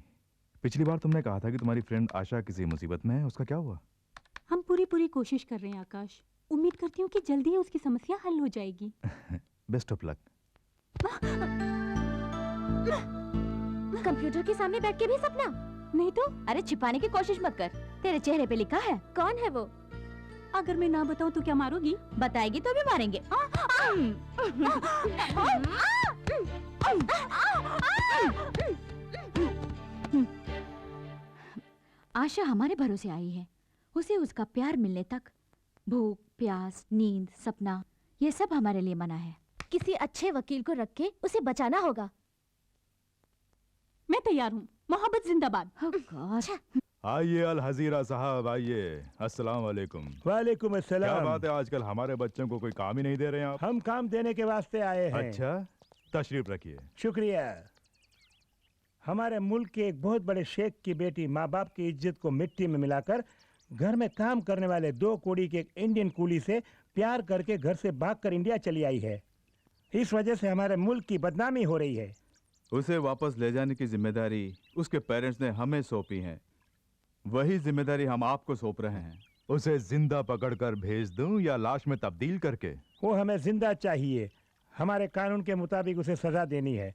पिछली बार तुमने कहा था कि तुम्हारी फ्रेंड आशा किसी मुसीबत में है, उसका क्या हुआ? हम पूरी कोशिश कर रहे हैं आकाश, उम्मीद करती हूँ कि जल्दी ही उसकी समस्या हल हो जाएगी। Best of luck. कंप्यूटर के सामने बैठ के भी सपना? नहीं तो। अरे छिपाने की कोशिश मत कर, तेरे चेहरे पे लिखा है। कौन है वो? अगर मैं ना बताऊं तो क्या मारोगी? बताएगी तो भी मारेंगे। आशा हमारे भरोसे आई है, उसे उसका प्यार मिलने तक भूख, प्यास, नींद, सपना, ये सब हमारे लिए मना है। किसी अच्छे वकील को रख के उसे बचाना होगा। मैं तैयार हूँ, मोहब्बत जिंदाबाद। आइए अल हजीरा साहब, आइए। अस्सलाम वालेकुम। वालेकुम अस्सलाम। क्या बात है, आजकल हमारे बच्चों को कोई काम ही नहीं दे रहे हैं आप? हम काम देने के वास्ते आए हैं। अच्छा, तशरीफ रखिए। शुक्रिया। हमारे मुल्क के एक बहुत बड़े शेख की बेटी माँ बाप की इज्जत को मिट्टी में मिलाकर घर में काम करने वाले 2 कौड़ी के एक इंडियन कूली से प्यार करके घर से भागकर इंडिया चली आई है। इस वजह से हमारे मुल्क की बदनामी हो रही है। उसे वापस ले जाने की जिम्मेदारी उसके पेरेंट्स ने हमें सौंपी है, वही जिम्मेदारी हम आपको सौंप रहे हैं। उसे जिंदा पकड़कर भेज दूं या लाश में तब्दील करके? वो हमें जिंदा चाहिए। हमारे कानून के मुताबिक उसे सजा देनी है।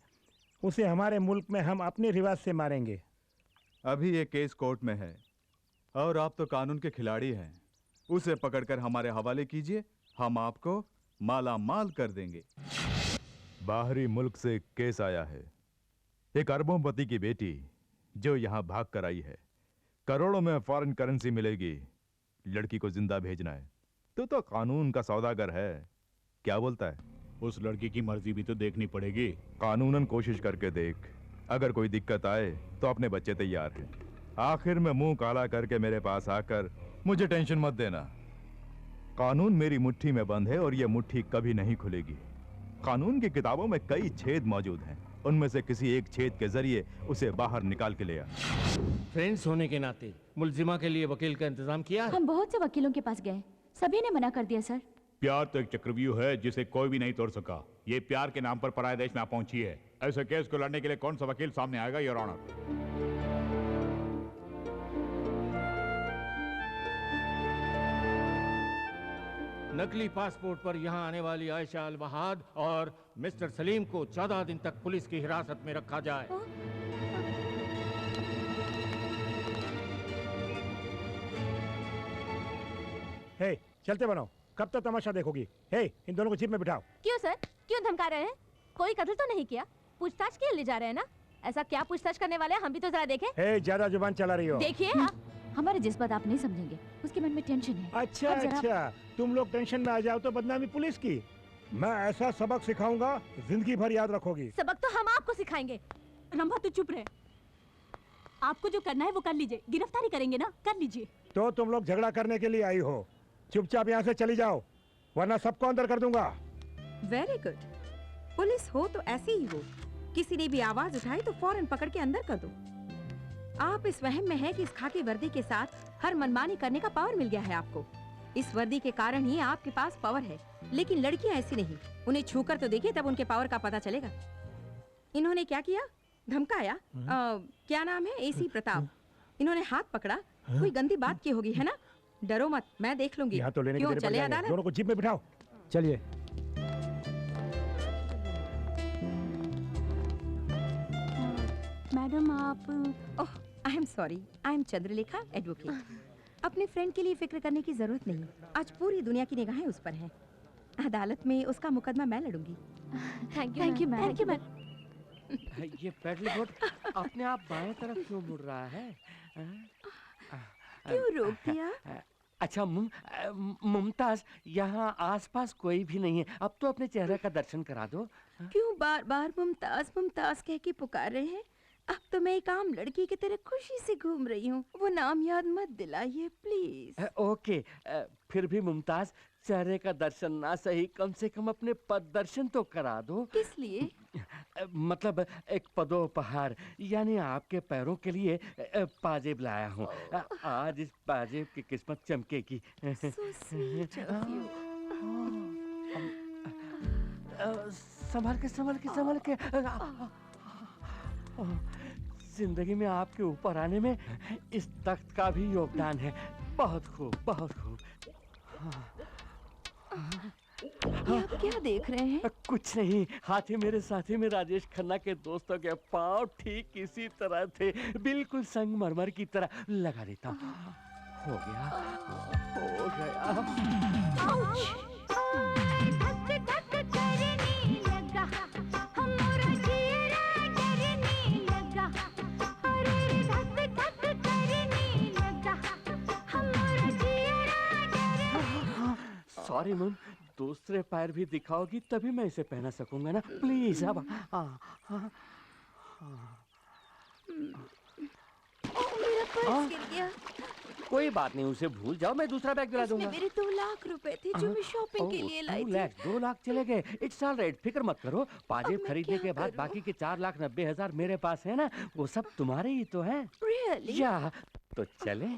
उसे हमारे मुल्क में हम अपने रिवाज से मारेंगे। अभी ये केस कोर्ट में है और आप तो कानून के खिलाड़ी हैं। उसे पकड़कर हमारे हवाले कीजिए, हम आपको माला माल कर देंगे। बाहरी मुल्क से केस आया है, एक अरबोंपति की बेटी जो यहाँ भाग कर आई है, करोड़ों में फॉरेन करेंसी मिलेगी, लड़की को जिंदा भेजना है। तो कानून का सौदागर है, क्या बोलता है? उस लड़की की मर्जी भी तो देखनी पड़ेगी। कानूनन कोशिश करके देख, अगर कोई दिक्कत आए तो अपने बच्चे तैयार हैं। आखिर में मुंह काला करके मेरे पास आकर मुझे टेंशन मत देना। कानून मेरी मुट्ठी में बंद है और यह मुट्ठी कभी नहीं खुलेगी। कानून की किताबों में कई छेद मौजूद हैं, उनमें से किसी एक छेद के जरिए उसे बाहर निकाल के ले आ। फ्रेंड्स होने के नाते मुलजिमा के लिए वकील का इंतजाम किया है? हम बहुत से वकीलों के पास गए, सभी ने मना कर दिया सर। प्यार तो एक चक्रव्यूह है जिसे कोई भी नहीं तोड़ सका। ये प्यार के नाम पर पराये देश में आ पहुंची है। ऐसे केस को लड़ने के लिए कौन सा वकील सामने आएगा, योर ऑनर? नकली पासपोर्ट पर यहाँ आने वाली आयशा अल वहाद और मिस्टर सलीम को 14 दिन तक पुलिस की हिरासत में रखा जाए। हे, चलते बनाओ, कब तक तमाशा देखोगी? हे, इन दोनों को जीप में बिठाओ। क्यों सर, क्यों धमका रहे हैं? कोई कत्ल तो नहीं किया, पूछताछ के लिए ले जा रहे हैं ना? ऐसा क्या पूछताछ करने वाले हैं, हम भी तो जरा देखें। हे, ज्यादा जुबान चला रही हो। देखिए हमारे जज्बात आप नहीं समझेंगे, उसके मन में टेंशन है। अच्छा अच्छा, तुम लोग टेंशन में आ जाओ तो बदनामी पुलिस की। मैं ऐसा सबक सिखाऊंगा, जिंदगी भर याद रखोगी। सबक तो हम आपको सिखाएंगे। रंभा तू चुप रहे, आपको जो करना है वो कर लीजिए, गिरफ्तारी करेंगे ना, कर लीजिए। तो तुम लोग झगड़ा करने के लिए आई हो, चुपचाप यहाँ से चली जाओ वरना सबको अंदर कर दूंगा। वेरी गुड, पुलिस हो तो ऐसी ही हो, किसी ने भी आवाज उठाई तो फौरन पकड़ के अंदर कर दो। आप इस वहम में है कि इस खाकी वर्दी के साथ हर मनमानी करने का पावर मिल गया है आपको। इस वर्दी के कारण ही आपके पास पावर है, लेकिन लड़कियां ऐसी नहीं, उन्हें छूकर तो देखिए तब उनके पावर का पता चलेगा। इन्होंने क्या किया? धमकाया। क्या नाम है? एसी प्रताप। इन्होंने हाथ पकड़ा, कोई गंदी बात की होगी, है ना? डरो मत, मैं देख लूंगी। यहाँ तो लेने क्यों, के देर चले पड़ जाएंगे। अदालत? दोनों को जीप में बिठाओ। चलिए। मैडम आप oh, I am sorry, I am Chandralekha, advocate. अपने फ्रेंड के लिए फिक्र करने की जरूरत नहीं, आज पूरी दुनिया की निगाहें उस पर हैं। अदालत में उसका मुकदमा मैं लड़ूंगी। Thank you, thank you ma'am. Thank you ma'am. ये पैडल बोट अपने आप बाएं तरफ क्यों मुड़ रहा है? क्यों रोक दिया? अच्छा मुमताज, यहाँ आसपास कोई भी नहीं है, अब तो अपने चेहरे का दर्शन करा दो। क्यों बार बार मुमताज मुमताज कह के पुकार रहे हैं? अब तो मैं एक आम लड़की की तरह खुशी से घूम रही हूँ, वो नाम याद मत दिलाइए प्लीज। ओके, फिर भी मुमताज, चेहरे का दर्शन ना सही, कम से कम अपने पद दर्शन तो करा दो। किस लिए? मतलब एक पदोपहार, यानी आपके पैरों के लिए पाजेब लाया हूँ। आज इस पाजेब की किस्मत चमकेगी। संभल के संभल के संभल के। जिंदगी में आपके ऊपर आने में इस तख्त का भी योगदान है। बहुत खूब, बहुत खूब। ये आप क्या देख रहे हैं? कुछ नहीं, हाथी मेरे साथी में राजेश खन्ना के दोस्तों के पांव ठीक इसी तरह थे, बिल्कुल संगमरमर की तरह। लगा देता हूँ। हो गया, हो गया। सॉरी मैम, दूसरे पैर भी दिखाओगी तभी मैं इसे पहना सकूंगा ना, प्लीज। अब मेरा पर्स गिर गया। कोई बात नहीं, उसे भूल जाओ, मैं दूसरा बैग दिला दूंगा। मेरे 2 लाख रुपए थे जो मैं शॉपिंग के लिए लाई थी। 2 लाख चले गए, इट्स ऑल राइट, फिक्र मत करो। पाजेब खरीदने के बाद बाकी के 4,90,000 मेरे पास है ना, वो सब तुम्हारे ही तो हैं। Really? या तो चले।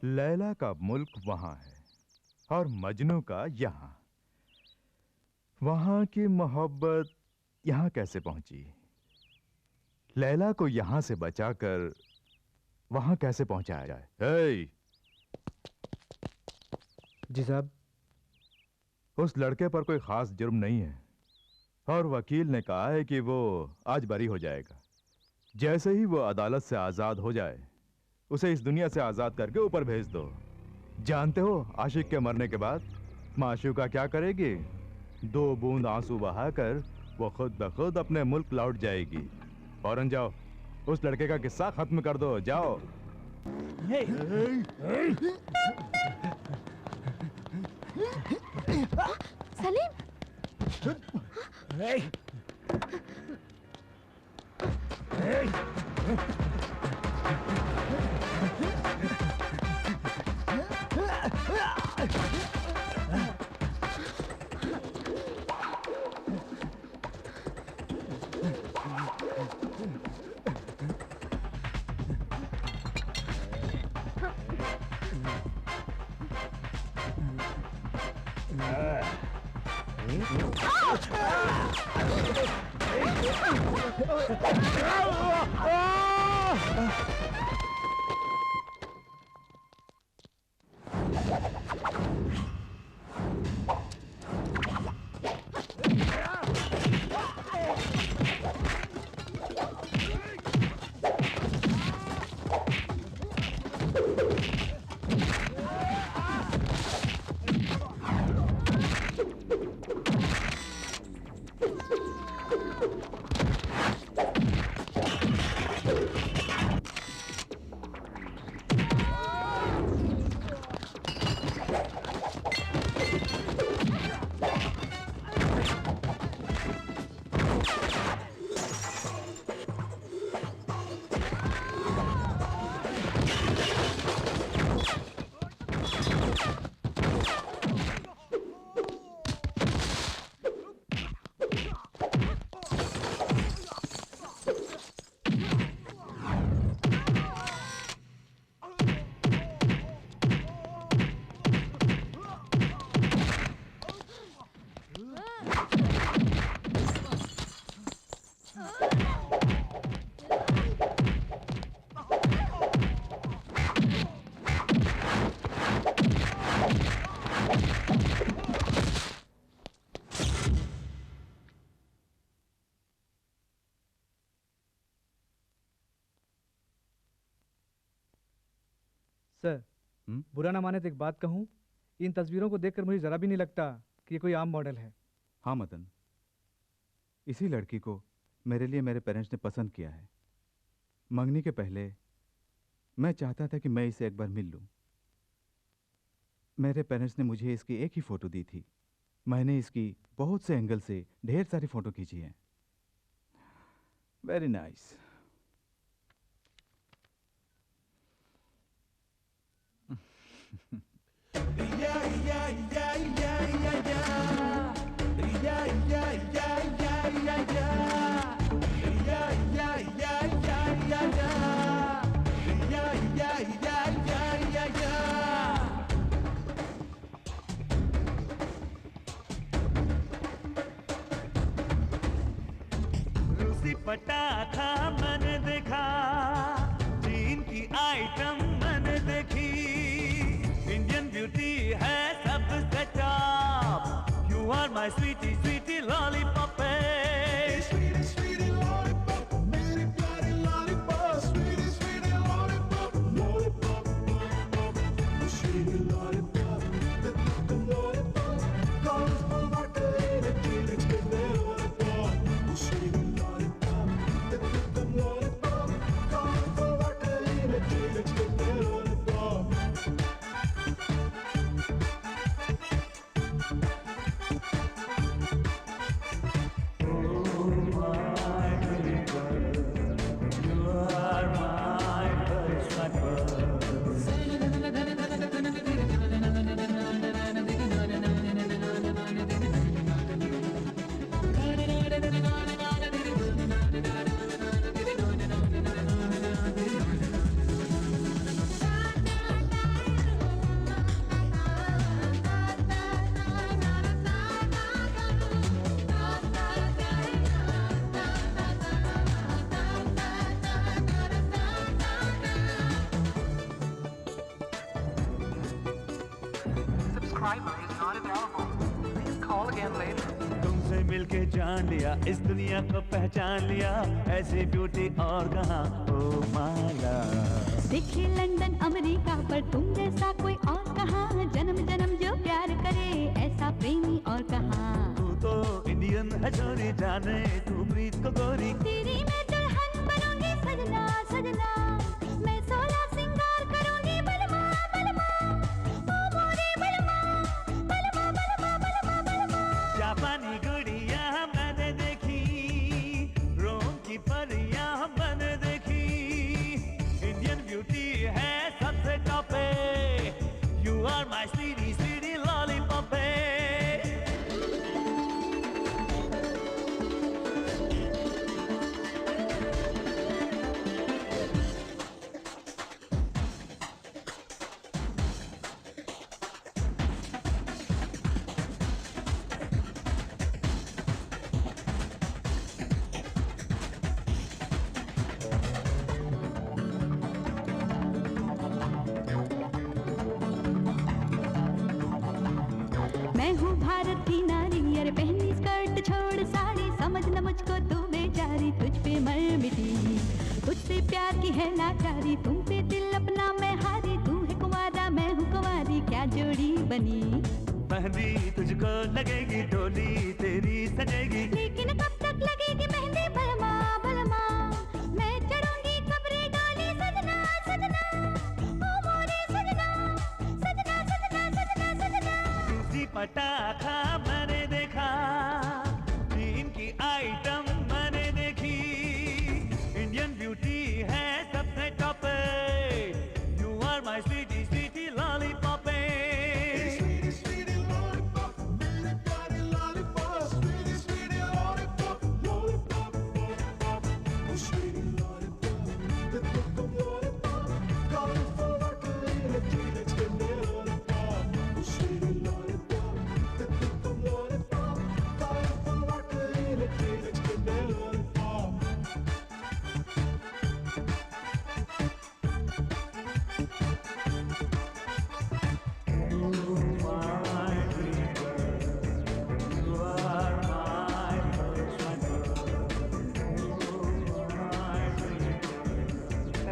लैला का मुल्क वहां है और मजनू का यहां। वहां की मोहब्बत यहां कैसे पहुंची? लैला को यहां से बचाकर वहां कैसे पहुंचाया जाए? जी साहब। उस लड़के पर कोई खास जुर्म नहीं है और वकील ने कहा है कि वो आज बरी हो जाएगा। जैसे ही वो अदालत से आजाद हो जाए उसे इस दुनिया से आजाद करके ऊपर भेज दो। जानते हो आशिक के मरने के बाद माशूका क्या करेगी? 2 बूंद आंसू बहाकर वो खुद ब खुद अपने मुल्क लौट जाएगी। फौरन जाओ, उस लड़के का किस्सा खत्म कर दो, जाओ। सलीम, सर, बुरा ना माने तो एक बात कहूं, इन तस्वीरों को देखकर मुझे जरा भी नहीं लगता कि ये कोई आम मॉडल है। हाँ मदन, इसी लड़की को मेरे लिए मेरे पेरेंट्स ने पसंद किया है। मंगनी के पहले मैं चाहता था कि मैं इसे एक बार मिल लूं। मेरे पेरेंट्स ने मुझे इसकी एक ही फोटो दी थी। मैंने इसकी बहुत से एंगल से ढेर सारी फोटो खींची है। Very nice. पटा था मैंने देखा, चीन की आइटम मैंने देखी, इंडियन ब्यूटी है सबसे top. You are my sweetie sweetie lollipop. के जान लिया, इस दुनिया को पहचान लिया, ऐसी ब्यूटी और कहाँ ओ माला। देखे लंदन अमेरिका पर तुम जैसा कोई और कहाँ, जन्म जन्म जो प्यार करे ऐसा प्रेमी और कहाँ। तू तो इंडियन है छोरी, जाने तू प्रीत को गोरी। तेरी मैं दुल्हन बनूंगी सजना सजना, मैं 16 सिंगार करूंगी बलमा बलमा, ओ मोरे बलमा बलमा बलमा बलमा बलमा। जापानी गुड़िया मैंने देखी, रोम की परियां मैंने देखी, इंडियन ब्यूटी है सबसे टॉप पे, you are my sweetie sweetie lollipop पे। मैं हूँ भारत की नारी, अरे पहनी स्कर्ट छोड़ साड़ी, समझ न मुझको तू बेचारी, तुझ पे मर मिटी, तुझसे प्यार की है लाचारी, तुम पे दिल अपना मैं हारी, तू है कुंवारा मैं हूँ कुंवारी, क्या जोड़ी बनी। मेहंदी तुझको लगेगी, डोली तेरी सजेगी, लेकिन कब तक लगेगी मेहंदी बलमा बलमा, मैं चढ़ूंगी कब्रे डाली सजना सजना, ओ मोरे सजना सजना सजना सजना सजना। दूसरी पटाखा मैंने देखा, तीन की आइटम मैंने देखी, इंडियन ब्यूटी है सबसे टॉप पे, you are my sweetie sweetie lollipop पे।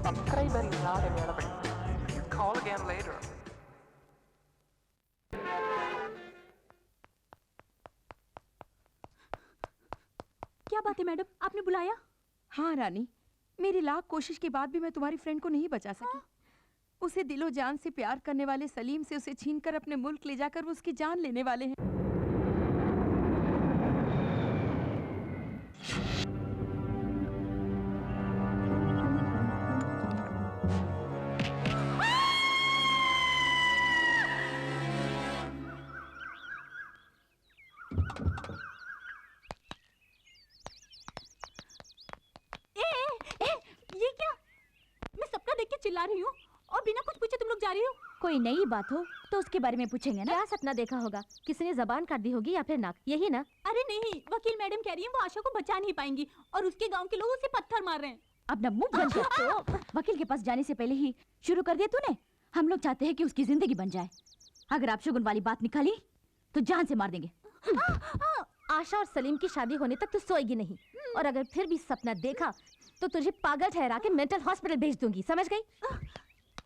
Subscriber is not available. Call again later. क्या बात है मैडम, आपने बुलाया? हाँ रानी, मेरी लाख कोशिश के बाद भी मैं तुम्हारी फ्रेंड को नहीं बचा सकी। उसे दिलो जान से प्यार करने वाले सलीम से उसे छीनकर अपने मुल्क ले जाकर वो उसकी जान लेने वाले हैं। ये क्या? मैं सबका देख के चिल्ला रही हूँ और बिना कुछ पूछे तुम लोग जा रही हो। कोई नई बात हो तो उसके बारे में पूछेंगे ना। क्या सपना देखा होगा? किसी ने जबान काट दी होगी या फिर नाक, यही ना? अरे नहीं, वकील मैडम कह रही है वो आशा को बचा नहीं पाएंगी और उसके गांव के लोग उसे पत्थर मार रहे हैं। अपना मुंह बंद कर। वकील के पास जाने से पहले ही शुरू कर दिया तूने। हम लोग चाहते हैं कि उसकी जिंदगी बन जाए। अगर आप शगुन वाली बात निकाली तो जान से मार देंगे। आशा और सलीम की शादी होने तक तू सोएगी नहीं, और अगर फिर भी सपना देखा तो तुझे पागल ठहरा के मेंटल हॉस्पिटल भेज दूंगी, समझ गई?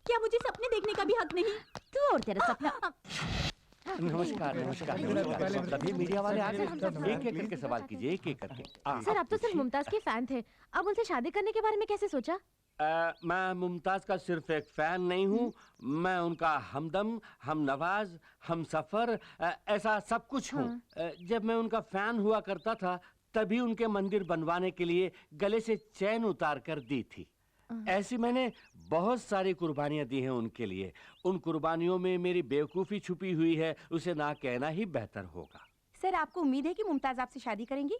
क्या मुझे सपने देखने का भी हक नहीं? तू और तेरा सपना। नमस्कार नमस्कार नमस्कार। सभी मीडिया वाले आ गए, एक एक करके सवाल कीजिए, एक एक करके। सर, आप तो सिर्फ मुमताज के फैन थे, अब उनसे शादी करने के बारे में कैसे सोचा? मैं मुमताज का सिर्फ एक फैन नहीं हूँ, मैं उनका हमदम, हम नवाज, हम सफर, ऐसा सब कुछ हूँ। जब मैं उनका फैन हुआ करता था तभी उनके मंदिर बनवाने के लिए गले से चैन उतार कर दी थी। ऐसी मैंने बहुत सारी कुर्बानियां दी हैं उनके लिए। उन कुर्बानियों में मेरी बेवकूफ़ी छुपी हुई है, उसे ना कहना ही बेहतर होगा। सर, आपको उम्मीद है कि मुमताज आपसे शादी करेंगी?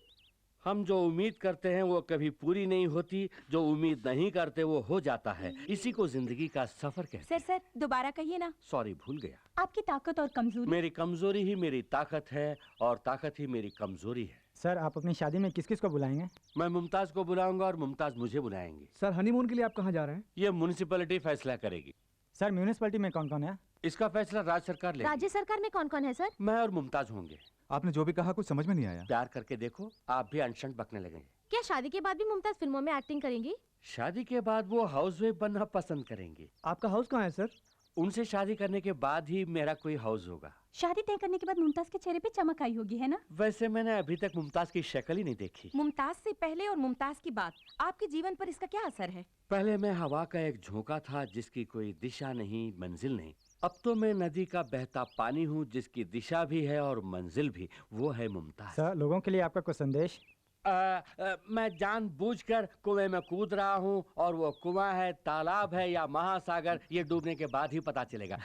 हम जो उम्मीद करते हैं वो कभी पूरी नहीं होती, जो उम्मीद नहीं करते वो हो जाता है। इसी को जिंदगी का सफर कहते हैं। सर दोबारा कहिए ना। सॉरी, भूल गया। आपकी ताकत और कमजोरी? मेरी कमजोरी ही मेरी ताकत है और ताकत ही मेरी कमजोरी है। सर, आप अपनी शादी में किस किस को बुलाएंगे? मैं मुमताज को बुलाऊंगा और मुमताज मुझे बुलाएंगे। सर, हनीमून के लिए आप कहाँ जा रहे हैं? ये म्युनिसिपैलिटी फैसला करेगी। सर, म्यूनिसिपैलिटी में कौन कौन है? इसका फैसला राज्य सरकार ले। राज्य सरकार में कौन कौन है सर? मैं और मुमताज होंगे। आपने जो भी कहा कुछ समझ में नहीं आया। प्यार करके देखो, आप भी अनशन बकने लगेंगे। क्या शादी के बाद भी मुमताज फिल्मों में एक्टिंग करेंगी? शादी के बाद वो हाउसवाइफ बनना पसंद करेंगी। आपका हाउस कहाँ है सर? उनसे शादी करने के बाद ही मेरा कोई हाउस होगा। शादी तय करने के बाद मुमताज के चेहरे पे चमक आई होगी, है ना? वैसे मैंने अभी तक मुमताज की शक्ल ही नहीं देखी। मुमताज से पहले और मुमताज की बात, आपके जीवन पर इसका क्या असर है? पहले मैं हवा का एक झोंका था जिसकी कोई दिशा नहीं, मंजिल नहीं। अब तो मैं नदी का बहता पानी हूँ जिसकी दिशा भी है और मंजिल भी। वो है मुमताज। सर, लोगों के लिए आपका कोई संदेश? मैं जानबूझकर कुएं में कूद रहा हूँ और वो कुआं है, तालाब है या महासागर, ये डूबने के बाद ही पता चलेगा।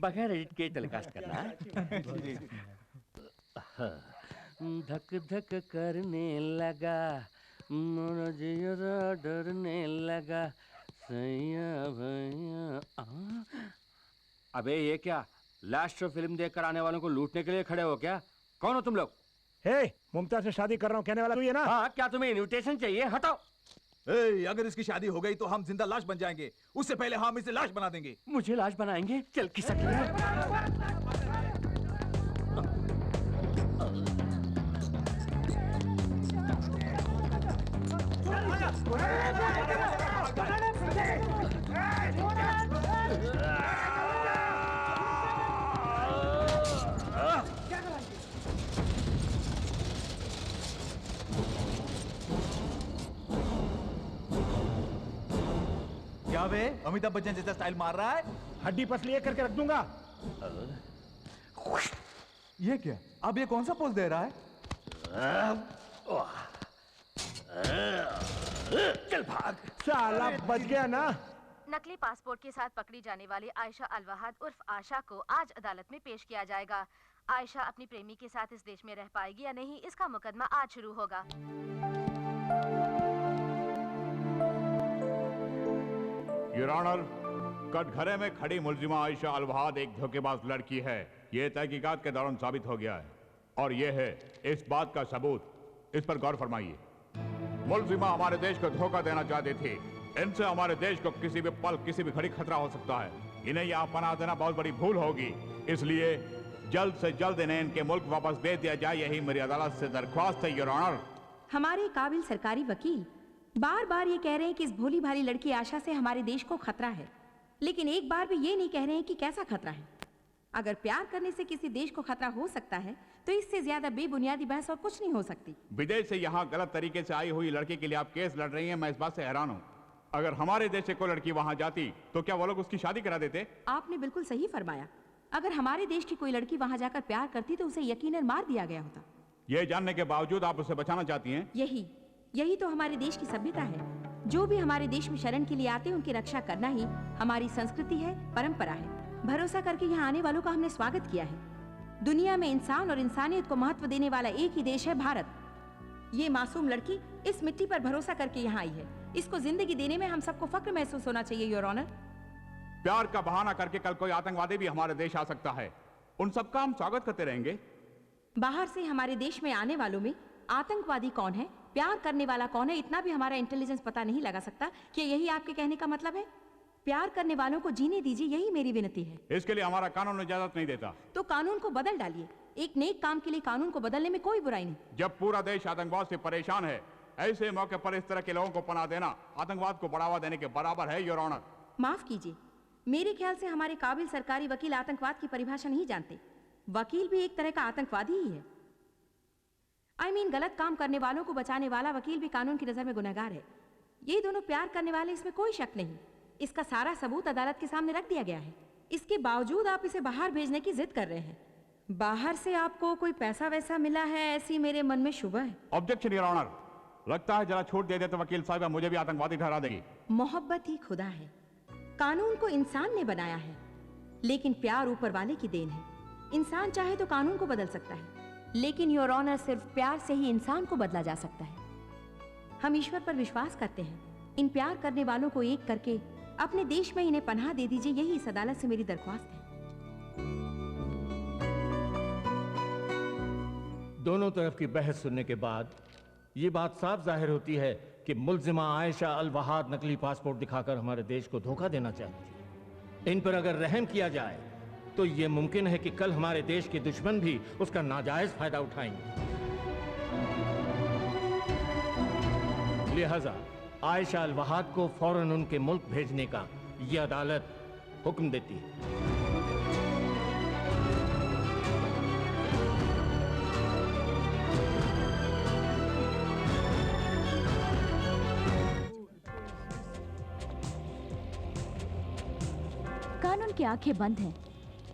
बगैर एडिट के टेलीकास्ट करना है। धक धक करने लगा, मोरा जियरा डरने लगा, सैया भैया। अबे ये क्या, लास्ट शो फिल्म देखकर आने वालों को लूटने के लिए खड़े हो क्या? कौन हो तुम लोग? हे, मुमताज से शादी कर रहा हूँ कहने वाला तू ये ना? हाँ, क्या तुम्हें इनविटेशन चाहिए? हटाओ। अगर इसकी शादी हो गई तो हम जिंदा लाश बन जाएंगे, उससे पहले हम इसे लाश बना देंगे। मुझे लाश बनाएंगे? चल किसक। क्या बे, अमिताभ बच्चन जैसा स्टाइल मार रहा है? हड्डी पसली एक करके रख दूंगा। ये क्या, अब ये कौन सा पोज दे रहा है? चल भाग। साला बच गया ना। नकली पासपोर्ट के साथ पकड़ी जाने वाली आयशा अलवहाद उर्फ आशा को आज अदालत में पेश किया जाएगा। आयशा अपनी प्रेमी के साथ इस देश में रह पाएगी या नहीं, इसका मुकदमा आज शुरू होगा। योर ऑनर, कटघरे में खड़ी मुलजिमा आयशा अलवहाद एक धोखेबाज लड़की है। ये तहकीकात के दौरान साबित हो गया है और ये है इस बात का सबूत। इस पर गौर फरमाइए। मुलजिमा हमारे देश को धोखा देना चाहती थी। इनसे हमारे देश को किसी भी पल, किसी भी घड़ी खतरा हो सकता है। इन्हें यहाँ पनाह देना बहुत बड़ी भूल होगी, इसलिए जल्द से जल्द इन्हें इनके मुल्क वापस भेज दिया जाए, यही मेरी अदालत से दरख्वास्त है योर ऑनर। हमारे काबिल सरकारी वकील बार बार ये कह रहे हैं कि इस भोली भाली लड़की आशा से हमारे देश को खतरा है, लेकिन एक बार भी ये नहीं कह रहे हैं कि कैसा खतरा है। अगर प्यार करने से किसी देश को खतरा हो सकता है तो इससे ज्यादा बेबुनियादी बहस और कुछ नहीं हो सकती। विदेश से यहाँ गलत तरीके से आई हुई लड़की के लिए आप केस लड़ रही हैं, मैं इस बात से हैरान हूँ। अगर हमारे देश से कोई लड़की वहाँ जाती तो क्या वो लोग उसकी शादी करा देते? आपने बिल्कुल सही फरमाया। अगर हमारे देश की कोई लड़की वहाँ जाकर प्यार करती तो उसे यकीनन मार दिया गया होता। ये जानने के बावजूद आप उसे बचाना चाहती हैं? यही तो हमारे देश की सभ्यता है। जो भी हमारे देश में शरण के लिए आते हैं उनकी रक्षा करना ही हमारी संस्कृति है, परंपरा है। भरोसा करके यहाँ आने वालों का हमने स्वागत किया है। दुनिया में इंसान और इंसानियत को महत्व देने वाला एक ही देश है, भारत। ये मासूम लड़की इस मिट्टी पर भरोसा करके यहाँ आई है। इसको जिंदगी देने में हम सबको फक्र महसूस होना चाहिए योर ऑनर। प्यार का बहाना करके कल कोई आतंकवादी भी हमारे देश आ सकता है, उन सबका हम स्वागत करते रहेंगे। बाहर से हमारे देश में आने वालों में आतंकवादी कौन है, प्यार करने वाला कौन है, इतना भी हमारा इंटेलिजेंस पता नहीं लगा सकता। क्या यही आपके कहने का मतलब है? प्यार करने वालों को जीने दीजिए, यही मेरी विनती है। इसके लिए हमारा कानून इजाजत नहीं देता। तो कानून को बदल डालिए। एक नेक काम के लिए कानून को बदलने में कोई बुराई नहीं। जब पूरा देश आतंकवाद से परेशान है, ऐसे मौके पर इस तरह के लोगों को पनाह देना आतंकवाद को बढ़ावा देने के बराबर है योर ऑनर। माफ कीजिए, मेरे ख्याल से हमारे काबिल सरकारी वकील आतंकवाद की परिभाषा नहीं जानते। वकील भी एक तरह का आतंकवादी ही है। गलत काम करने वालों को बचाने वाला वकील भी कानून की नजर में गुनहगार है। ये दोनों प्यार करने वाले, इसमें कोई शक नहीं। इसका सारा सबूत अदालत के सामने रख दिया गया है। इसके बावजूद आप इसे बाहर भेजने की जिद कर रहे हैं। बाहर से आपको कोई पैसा वैसा मिला है, ऐसी मेरे मन में शुबह है। Objection your honour. लगता है जरा छूट दे दे तो वकील साहब मुझे भी आतंकवादी ठहरा देगी। मोहब्बत ही खुदा है। कानून को इंसान ने बनाया है, लेकिन प्यार ऊपर वाले की देन है। इंसान चाहे तो कानून को बदल सकता है, लेकिन योर ऑनर सिर्फ प्यार से ही इंसान को बदला जा सकता है। हम ईश्वर पर विश्वास करते हैं। इन प्यार करने वालों को एक करके अपने देश में इन्हें पनाह दे दीजिए, यही इस अदालत से मेरी दरख्वास्त है। दोनों तरफ की बहस सुनने के बाद ये बात साफ जाहिर होती है कि मुल्जिमा आयशा अलवहाद नकली पासपोर्ट दिखाकर हमारे देश को धोखा देना चाहती है। इन पर अगर रहम किया जाए तो ये मुमकिन है कि कल हमारे देश के दुश्मन भी उसका नाजायज फायदा उठाएंगे। लिहाजा आयशा अल वहाद को फौरन उनके मुल्क भेजने का ये अदालत हुक्म देती है। कानून की आंखें बंद हैं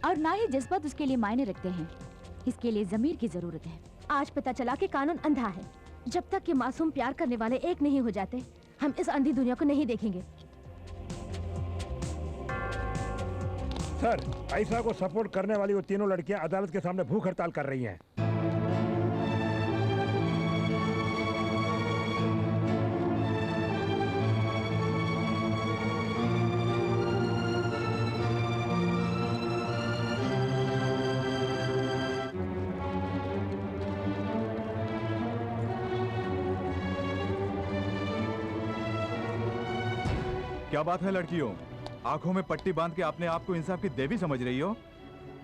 और ना ही जज्बात उसके लिए मायने रखते हैं। इसके लिए जमीर की जरूरत है। आज पता चला कि कानून अंधा है। जब तक ये मासूम प्यार करने वाले एक नहीं हो जाते, हम इस अंधी दुनिया को नहीं देखेंगे। सर, आयशा को सपोर्ट करने वाली वो तीनों लड़कियां अदालत के सामने भूख हड़ताल कर रही हैं। क्या बात है लड़कियों, आंखों में पट्टी बांध के अपने आप को इंसाफ की देवी समझ रही हो?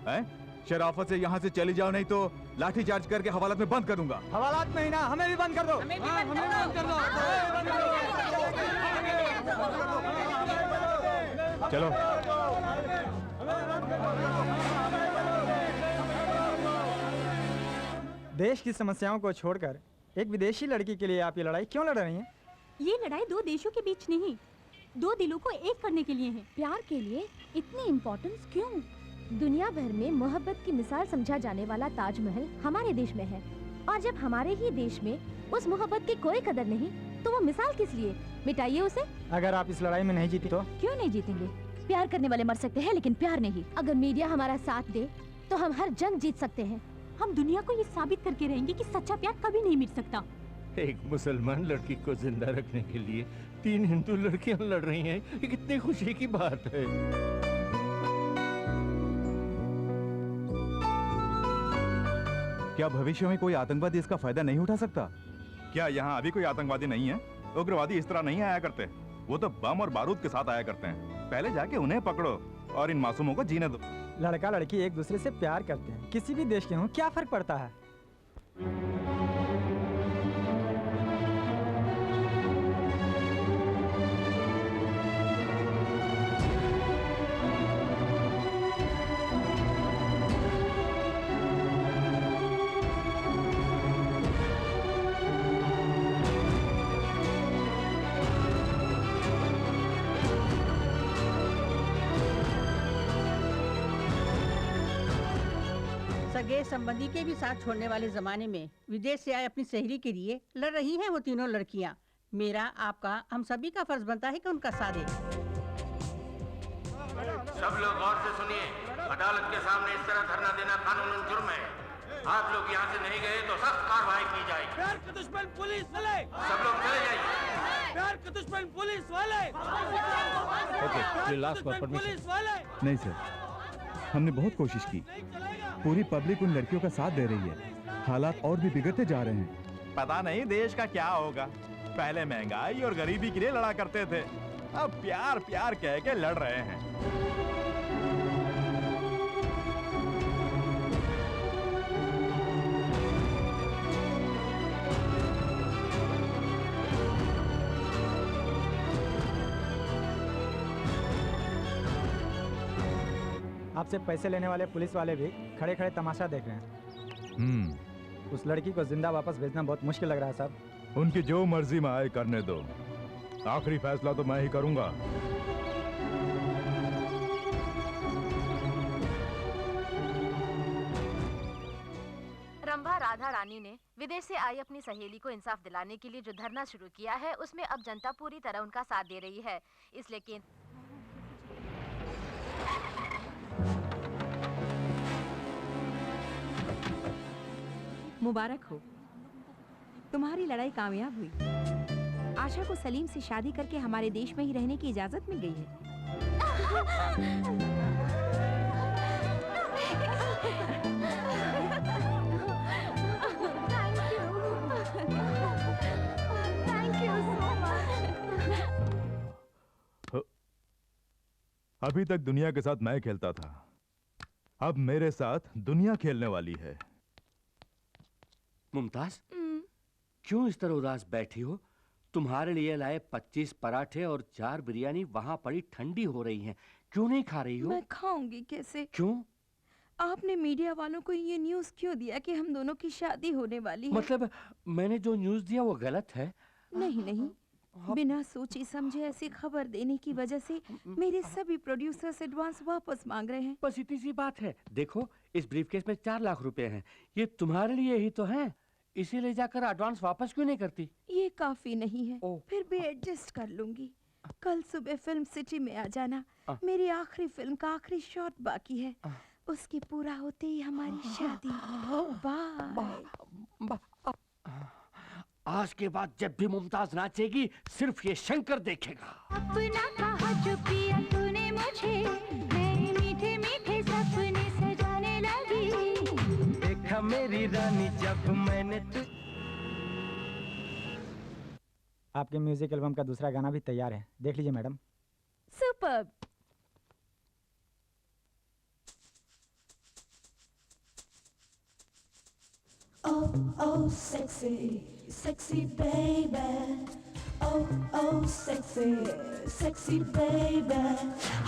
हैं? शराफत से यहाँ से चली जाओ, नहीं तो लाठी चार्ज करके हवालात में बंद कर दूंगा। हवालात में ही ना, हमें भी बंद कर दो। हमें भी बंद कर दो। चलो। देश की समस्याओं को छोड़कर एक विदेशी लड़की के लिए आप ये लड़ाई क्यों लड़ रही हैं? ये लड़ाई दो देशों के बीच नहीं, दो दिलों को एक करने के लिए है। प्यार के लिए इतनी इम्पोर्टेंस क्यों? दुनिया भर में मोहब्बत की मिसाल समझा जाने वाला ताजमहल हमारे देश में है, और जब हमारे ही देश में उस मोहब्बत की कोई कदर नहीं, तो वो मिसाल किस लिए? मिटाइए उसे। अगर आप इस लड़ाई में नहीं जीती तो? क्यों नहीं जीतेंगे? प्यार करने वाले मर सकते हैं, लेकिन प्यार नहीं। अगर मीडिया हमारा साथ दे तो हम हर जंग जीत सकते हैं। हम दुनिया को ये साबित करके रहेंगे कि सच्चा प्यार कभी नहीं मिट सकता। एक मुसलमान लड़की को जिंदा रखने के लिए 3 हिंदू लड़कियां लड़ रही हैं, ये कितनी खुशी की बात है। क्या भविष्य में कोई आतंकवादी इसका फायदा नहीं उठा सकता? क्या यहाँ अभी कोई आतंकवादी नहीं है? उग्रवादी इस तरह नहीं आया करते, वो तो बम और बारूद के साथ आया करते हैं। पहले जाके उन्हें पकड़ो और इन मासूमों को जीने दो। लड़का लड़की एक दूसरे से प्यार करते हैं, किसी भी देश के हों, क्या फर्क पड़ता है? सगे संबंधी के भी साथ छोड़ने वाले जमाने में विदेश से आए अपनी सहेली के लिए लड़ रही हैं वो तीनों लड़कियां। मेरा, आपका, हम सभी का फर्ज बनता है कि उनका साथ दें। सब लोग गौर से सुनिए, अदालत के सामने इस तरह धरना देना कानूनन जुर्म है। आप लोग यहाँ से नहीं गए तो सख्त कार्रवाई की जाएगी। प्यार के दुश्मन पुलिस वाले, सब लोग चले जाइए। प्यार के दुश्मन पुलिस वाले, पुलिस वाले। नहीं सर, हमने बहुत कोशिश की, पूरी पब्लिक उन लड़कियों का साथ दे रही है। हालात और भी बिगड़ते जा रहे हैं। पता नहीं देश का क्या होगा। पहले महंगाई और गरीबी के लिए लड़ा करते थे, अब प्यार प्यार कह के लड़ रहे हैं। आपसे पैसे लेने वाले पुलिस वाले भी खड़े खड़े तमाशा देख रहे हैं। उस लड़की को जिंदा वापस भेजना बहुत मुश्किल लग रहा है साहब। उनकी जो मर्जी में आए करने दो, आखिरी फैसला तो मैं ही करूंगा। रंभा राधा रानी ने विदेश से आई अपनी सहेली को इंसाफ दिलाने के लिए जो धरना शुरू किया है, उसमें अब जनता पूरी तरह उनका साथ दे रही है। इसलिए मुबारक हो, तुम्हारी लड़ाई कामयाब हुई। आशा को सलीम से शादी करके हमारे देश में ही रहने की इजाजत मिल गई है। अभी तक दुनिया के साथ मैं खेलता था, अब मेरे साथ दुनिया खेलने वाली है। मुमताज, क्यों इस तरह उदास बैठी हो? तुम्हारे लिए लाए 25 पराठे और 4 बिरयानी वहां पड़ी ठंडी हो रही हैं। क्यों नहीं खा रही हो? मैं खाऊंगी कैसे? क्यों? आपने मीडिया वालों को ये न्यूज़ क्यों दिया कि हम दोनों की शादी होने वाली है? मतलब मैंने जो न्यूज़ दिया वो गलत है? नहीं, बिना सोचे समझे ऐसी खबर देने की वजह से मेरे सभी प्रोड्यूसर्स एडवांस वापस मांग रहे हैं। बस इतनी सी बात है। देखो, इस ब्रीफकेस में 4 लाख रुपए हैं। ये तुम्हारे लिए ही तो हैं। इसे ले जाकर एडवांस वापस क्यों नहीं करती? ये काफी नहीं है, फिर भी एडजस्ट कर लूंगी। कल सुबह फिल्म सिटी में आ जाना। मेरी आखिरी फिल्म का आखिरी शॉट बाकी है। उसके पूरा होते ही हमारी शादी। बाय। आज के बाद जब भी मुमताज नाचेगी सिर्फ ये शंकर देखेगा। अपना कहा जो पिया तूने मुझे, मैं मीठे मीठे सपने सजाने लगी। देखा मेरी रानी जब मैंने आपके म्यूजिक एल्बम का दूसरा गाना भी तैयार है, देख लीजिए madam. Superb. Oh, oh, sexy, sexy baby. Oh, oh, sexy, sexy baby.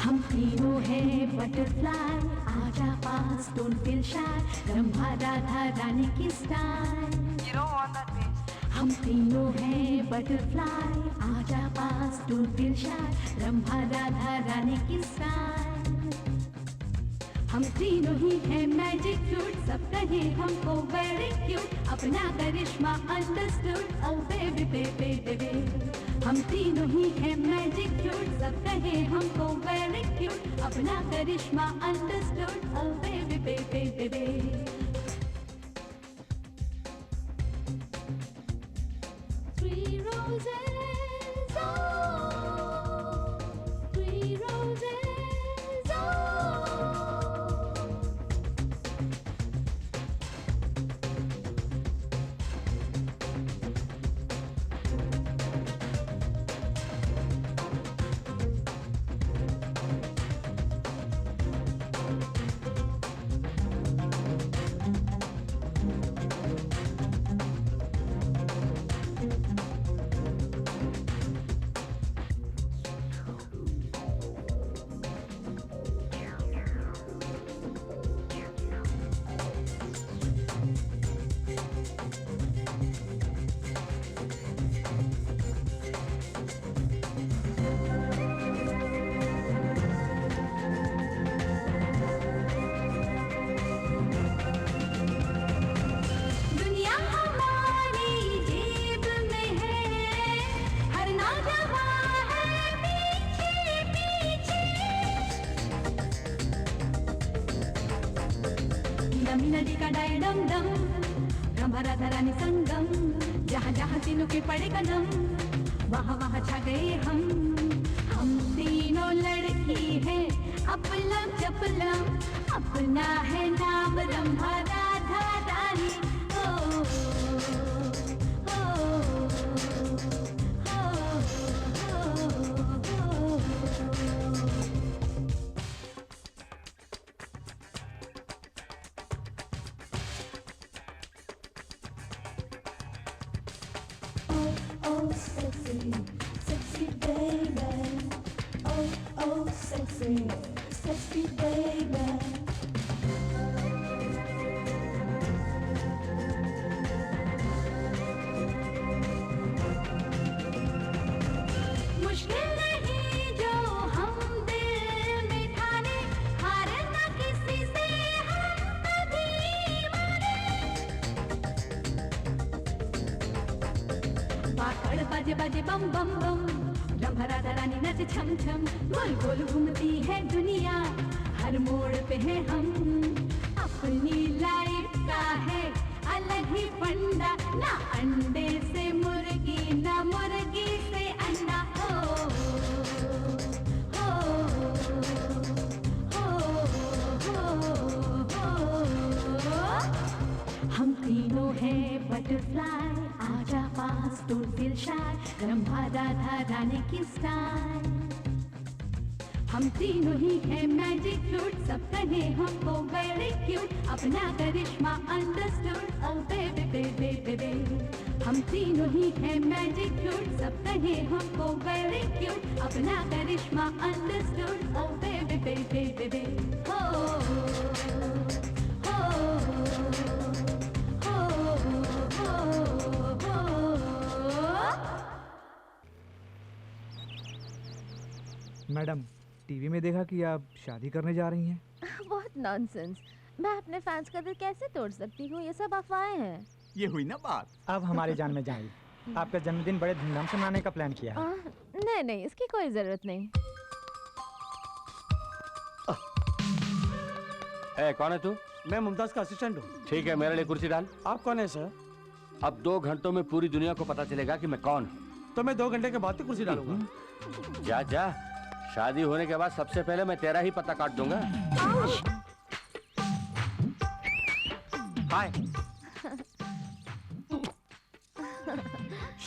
हम तीनों हैं बटरफ्लाई, आजा पास, don't feel shy. Rambha Radha Rani की style. You don't want that bitch. हम तीनों हैं बटरफ्लाई, आजा पास, don't feel shy. Rambha Radha Rani की स्टाइल. हम तीनों ही हैं मैजिक फ्रूट, सब कहे हमको वेरी क्यूट, अपना करिश्मा understood, oh baby baby baby. हम तीनों ही हैं मैजिक फ्रूट, सब कहे हमको वेरी क्यूट, अपना करिश्मा understood, oh baby baby baby. Three roses, oh, 3 roses, oh. नदी का डाय डम डम, रंभा राधा रानी संगम, जहाँ जहाँ तीनों के पड़े कदम, वहाँ वहाँ छा गए हम तीनों लड़की हैं अपलम चपलम, अपना है नाम रंभा राधा रानी। ओ, oh, sexy, sexy baby. Oh, oh, sexy, sexy baby. मुश्किल नहीं जो हम दिल में ठाने, हार ना किसी से हम कभी माने। पाकड़ बाजे बाजे बम बम बम, रंभा राधा रानी नच छम छम, गोल गोल घूमती है दुनिया, हर मोड़ पे है हम, अपनी लाइफ का है अलग ही फंडा, ना अंडे से मुर्गी ना मुर्गी से अंडा। हो हो हो, हम तीनों हैं बटरफ्लाई, आजा पास, don't feel shy, Rambha Radha Rani की स्टाइल। हम तीनों ही हैं मैजिक फ्रूट, सब कहे हमको वेरी क्यूट, अपना करिश्मा अंडरस्टूड, ओ बेबी बेबी बेबी। हम तीनों ही हैं मैजिक फ्रूट, सब कहे हमको वेरी क्यूट, अपना करिश्मा अंडरस्टूड, ओ बेबी बेबी बेबी। हो हो हो हो हो। मैडम, टीवी में देखा कि आप शादी करने जा रही हैं। बहुत नॉनसेंस। मैं अपने फैंस का दिल कैसे तोड़ सकती हूँ? ये सब अफवाहें हैं। ये हुई ना बात। अब हमारी जान में जाएंगी। आपका जन्मदिन बड़े धूमधाम से मनाने का प्लान किया है। नहीं नहीं, इसकी कोई जरूरत नहीं। कौन है तू? मैं मुमताज का असिस्टेंट हूँ। ठीक है, मेरे लिए कुर्सी डाल। आप कौन है सर? अब 2 घंटों में पूरी दुनिया को पता चलेगा कि मैं कौन हूँ। तो मैं 2 घंटे के बाद तो कुर्सी डालूंगा। जा जा, शादी होने के बाद सबसे पहले मैं तेरा ही पता काट दूंगा। हाय।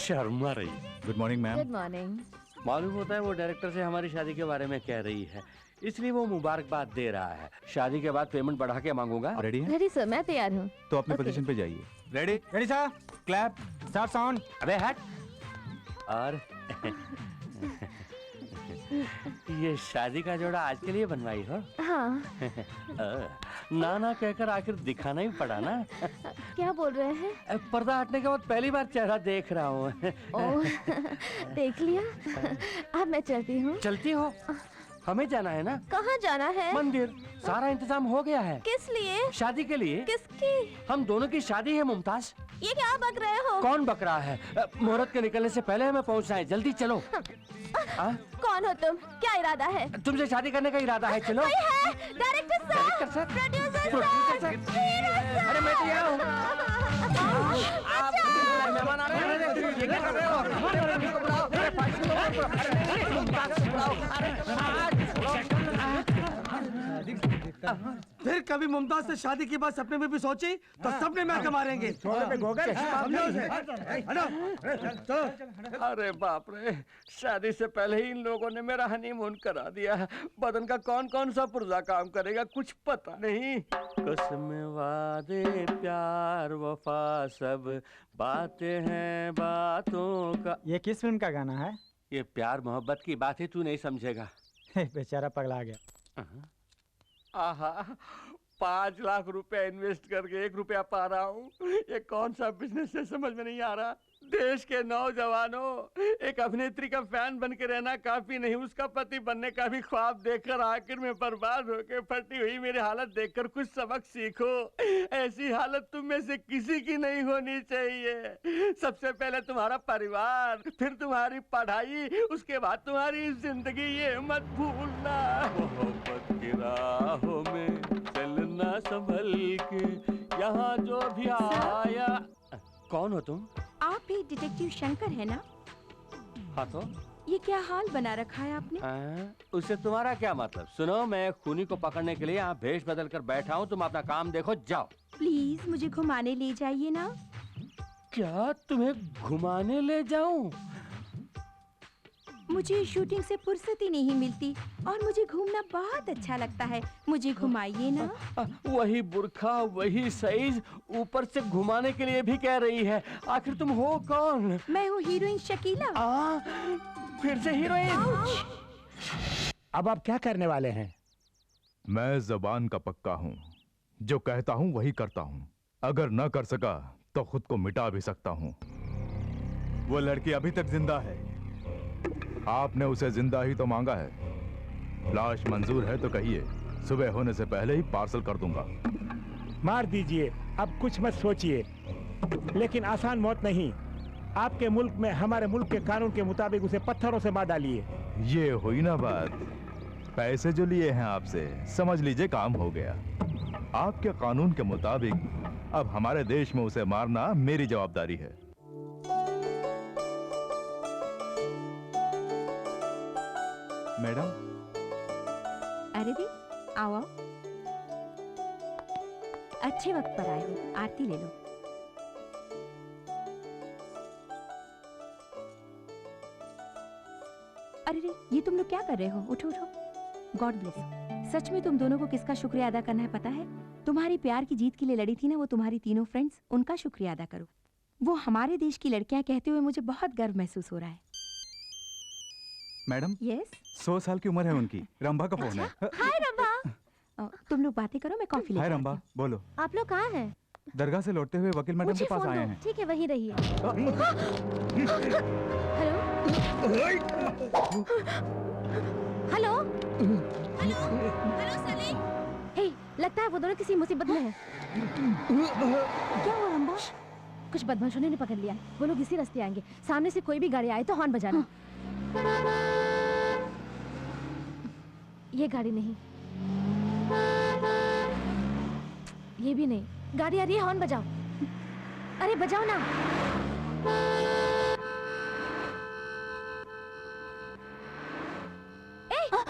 शर्मा रही। Good morning ma'am. Good morning. मालूम होता है वो डायरेक्टर से हमारी शादी के बारे में कह रही है, इसलिए वो मुबारकबाद दे रहा है। शादी के बाद पेमेंट बढ़ा के मांगूंगा। रेडी है? रेडी सर, मैं तैयार हूँ। तो अपनी पोजीशन पे जाइए। Ready? Ready sir. Clap start sound. अबे हट। और ये शादी का जोड़ा आज के लिए बनवाई हो? हाँ। ना ना कहकर आखिर दिखाना ही पड़ा ना। क्या बोल रहे हैं? पर्दा हटने के बाद पहली बार चेहरा देख रहा हूँ। ओह, देख लिया। अब मैं चलती हूँ। चलती हो? हमें जाना है ना। कहाँ जाना है? मंदिर। सारा इंतजाम हो गया है। किस लिए? शादी के लिए। किसकी? हम दोनों की शादी है मुमताज। ये क्या बक रहे हो? कौन बक रहा है? मुहूर्त के निकलने से पहले हमें पहुंचना है, जल्दी चलो। कौन हो तुम? क्या इरादा है? तुमसे शादी करने का इरादा है, चलो। कोई है? डायरेक्टर सर, प्रोड्यूसर सर, अरे मैं तो यहाँ हूँ। आप मेहमान आ रहे हैं, ये क्या कर रहे हो? फिर कभी मुमताज से शादी की बात सपने में भी सोची तो सबने मैं मारेंगे। अरे बाप रे, शादी से पहले ही इन लोगों ने मेरा हनीमून करा दिया। बदन का कौन कौन सा पुर्जा काम करेगा कुछ पता नहीं। कसम वादे प्यार वफा सब बातें हैं बातों का। ये किस फिल्म का गाना है? ये प्यार मोहब्बत की बात है, तू नहीं समझेगा। बेचारा पगला गया। आहा, 5 लाख रुपए इन्वेस्ट करके 1 रुपया पा रहा हूँ। ये कौन सा बिजनेस है समझ में नहीं आ रहा। देश के नौजवानों, एक अभिनेत्री का फैन बन के रहना काफी नहीं, उसका पति बनने का भी ख्वाब देखकर आखिर में बर्बाद होके फटी हुई मेरी हालत देखकर कुछ सबक सीखो। ऐसी हालत तुम में से किसी की नहीं होनी चाहिए। सबसे पहले तुम्हारा परिवार, फिर तुम्हारी पढ़ाई, उसके बाद तुम्हारी जिंदगी, ये मत भूलना। मोहब्बत की राहों में चलना संभल के, यहाँ जो भी आया। कौन हो तुम? आप भी डिटेक्टिव शंकर है ना? हाँ तो ये क्या हाल बना रखा है आपने? उससे तुम्हारा क्या मतलब? सुनो, मैं खूनी को पकड़ने के लिए यहाँ भेष बदल कर बैठा हूँ, तुम अपना काम देखो, जाओ। प्लीज मुझे घुमाने ले जाइए ना। क्या तुम्हें घुमाने ले जाऊं? मुझे शूटिंग से फुर्सत ही नहीं मिलती और मुझे घूमना बहुत अच्छा लगता है, मुझे घुमाइए ना। वही बुर्खा, वही साइज, ऊपर से घुमाने के लिए भी कह रही है। आखिर तुम हो कौन? मैं हूँ हीरोइन शकीला। फिर से हीरोइन? अब आप क्या करने वाले हैं? मैं जबान का पक्का हूँ, जो कहता हूँ वही करता हूँ। अगर न कर सका तो खुद को मिटा भी सकता हूँ। वो लड़की अभी तक जिंदा है, आपने उसे जिंदा ही तो मांगा है। लाश मंजूर है तो कहिए, सुबह होने से पहले ही पार्सल कर दूंगा। मार दीजिए, अब कुछ मत सोचिए, लेकिन आसान मौत नहीं। आपके मुल्क में हमारे मुल्क के कानून के मुताबिक उसे पत्थरों से मार डालिए। ये हुई ना बात। पैसे जो लिए हैं आपसे, समझ लीजिए काम हो गया। आपके कानून के मुताबिक अब हमारे देश में उसे मारना मेरी जवाबदारी है। मैडम। अरे दी, आओ आओ। अच्छे वक्त पर आए हो, आरती ले लो। अरे रे, ये तुम लोग क्या कर रहे हो? उठो उठो। God bless. सच में तुम दोनों को किसका शुक्रिया अदा करना है पता है? तुम्हारी प्यार की जीत के लिए लड़ी थी ना वो तुम्हारी तीनों फ्रेंड्स, उनका शुक्रिया अदा करो। वो हमारे देश की लड़कियां कहते हुए मुझे बहुत गर्व महसूस हो रहा है। मैडम, यस 100 साल की उम्र है उनकी। रंभा का फोन है। हाय रंभा। तुम लोग बातें करो, मैं कॉफी हाय लेकर रंभा, बोलो। आप लोग कहाँ हैं? दरगाह से लौटते हुए वकील मैडम के मुझे पास फोन आए दो। हैं। ठीक है, वहीं रहिए। Hello hello hello Salim. Hey, लगता है वो दोनों किसी मुसीबत में हैं। क्या हुआ रंभा? कुछ बदमाशों ने पकड़ लिया है। वो लोग इसी रास्ते आएंगे। सामने से कोई भी गाड़ी आए तो हॉर्न बजाना। ये गाड़ी नहीं, ये भी नहीं। गाड़ी आ रही है, हॉर्न बजाओ। अरे बजाओ ना।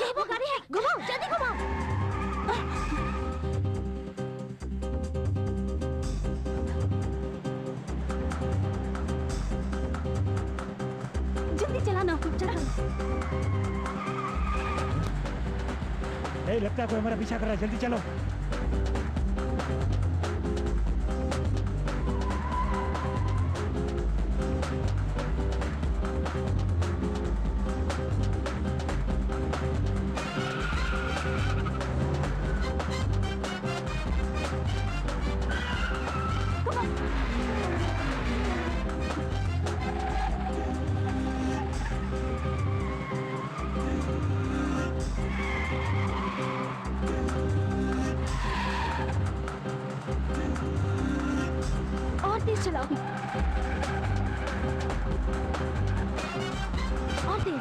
ये वो गाड़ी है, घुमाओ, जल्दी घुमाओ। जल्दी चलाना, चलो। लगता है कोई हमारा पीछा कर रहा है, जल्दी चलो। और तेज चलाओ, और तेज।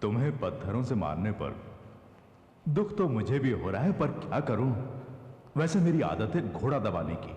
तुम्हें पत्थरों से मारने पर दुख तो मुझे भी हो रहा है, पर क्या करूं? वैसे मेरी आदत है घोड़ा दबाने की।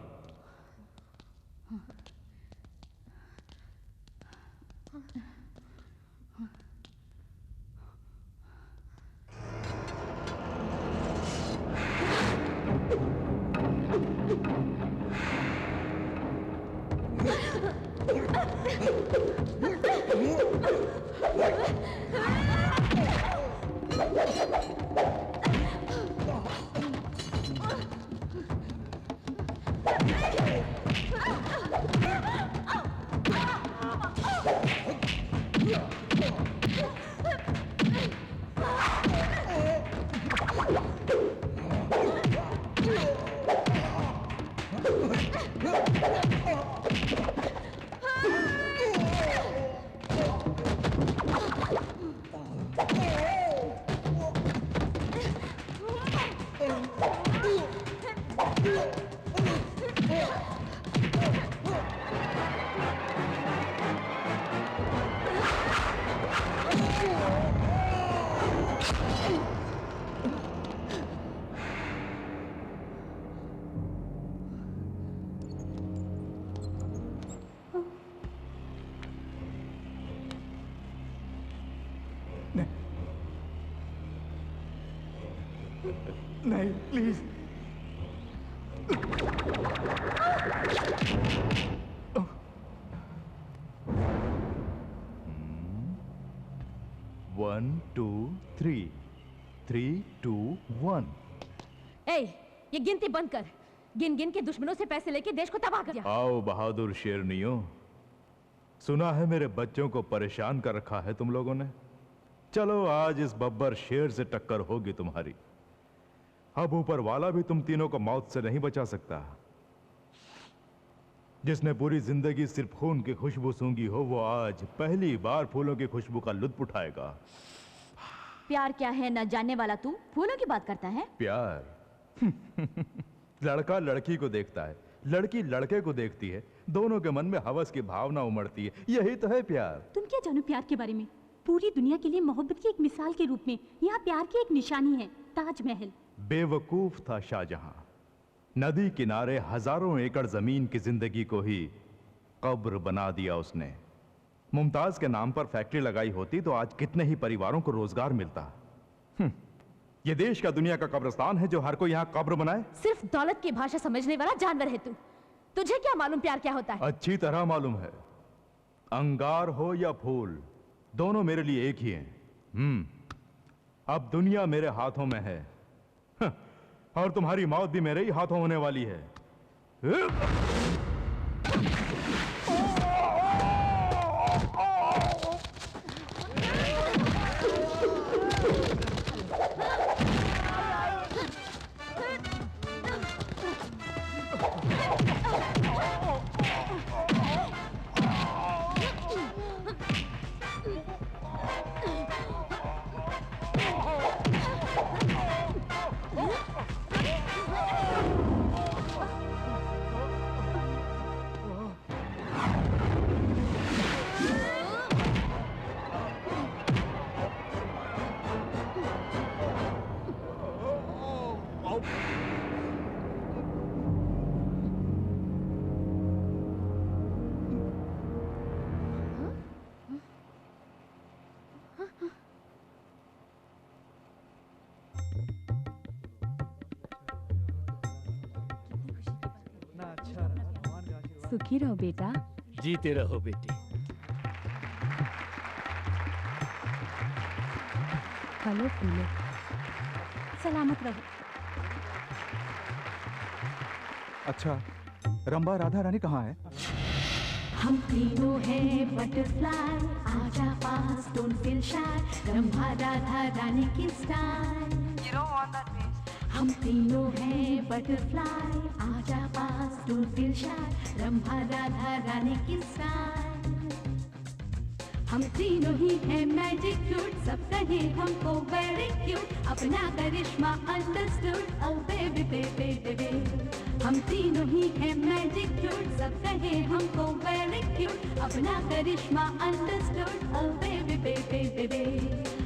नहीं प्लीज। One two three, 3, 2, 1। ए, ये गिनती बंद कर। गिन गिन के दुश्मनों से पैसे लेके देश को तबाह कर दिया। आओ बहादुर शेरनियों, सुना है मेरे बच्चों को परेशान कर रखा है तुम लोगों ने। चलो आज इस बब्बर शेर से टक्कर होगी तुम्हारी। अब ऊपर वाला भी तुम तीनों को मौत से नहीं बचा सकता। जिसने पूरी जिंदगी सिर्फ खून की खुशबू सूंघी हो, वो आज पहली बार फूलों की खुशबू का लुत्फ उठाएगा। प्यार क्या है न जानने वाला तू फूलों की बात करता है। प्यार लड़का लड़की को देखता है, लड़की लड़के को देखती है, दोनों के मन में हवस की भावना उमड़ती है। यही तो है प्यार। तुम क्या जानो प्यार के बारे में? पूरी दुनिया के लिए मोहब्बत की एक मिसाल के रूप में यहाँ प्यार की एक निशानी है, ताजमहल। बेवकूफ था शाहजहां। नदी किनारे हजारों एकड़ जमीन की जिंदगी को ही कब्र बना दिया उसने। मुमताज के नाम पर फैक्ट्री लगाई होती तो आज कितने ही परिवारों को रोजगार मिलता। ये देश का दुनिया का कब्रिस्तान है जो हर कोई यहाँ कब्र बनाए। सिर्फ दौलत की भाषा समझने वाला जानवर है तू। तुझे क्या मालूम प्यार क्या होता है? अच्छी तरह मालूम है। अंगार हो या फूल, दोनों मेरे लिए एक ही हैं। अब दुनिया मेरे हाथों में है और तुम्हारी मौत भी मेरे ही हाथों होने वाली है। सुखी रहो बेटा। जीते रहो बेटी। फलो फूलो, सलामत रहो। अच्छा, रंभा राधा रानी कहाँ है? हम तीनों हैं बटरफ्लाई, आजा पास, don't feel shy, Rambha Radha Rani की style. You don't want that face. हम तीनों हैं बटरफ्लाई, आजा पास, don't feel shy, Rambha Radha Rani की स्टाइल। हम तीनों ही हैं मैजिक फ्रूट, सब कहे हमको वेरी क्यूट, अपना करिश्मा अंडरस्टूड, ओ बेबी बेबी बेबी। हम तीनों ही हैं मैजिक फ्रूट, सब कहे हमको वेरी क्यूट, अपना करिश्मा अंडरस्टूड, ओ बेबी बेबी बेबी।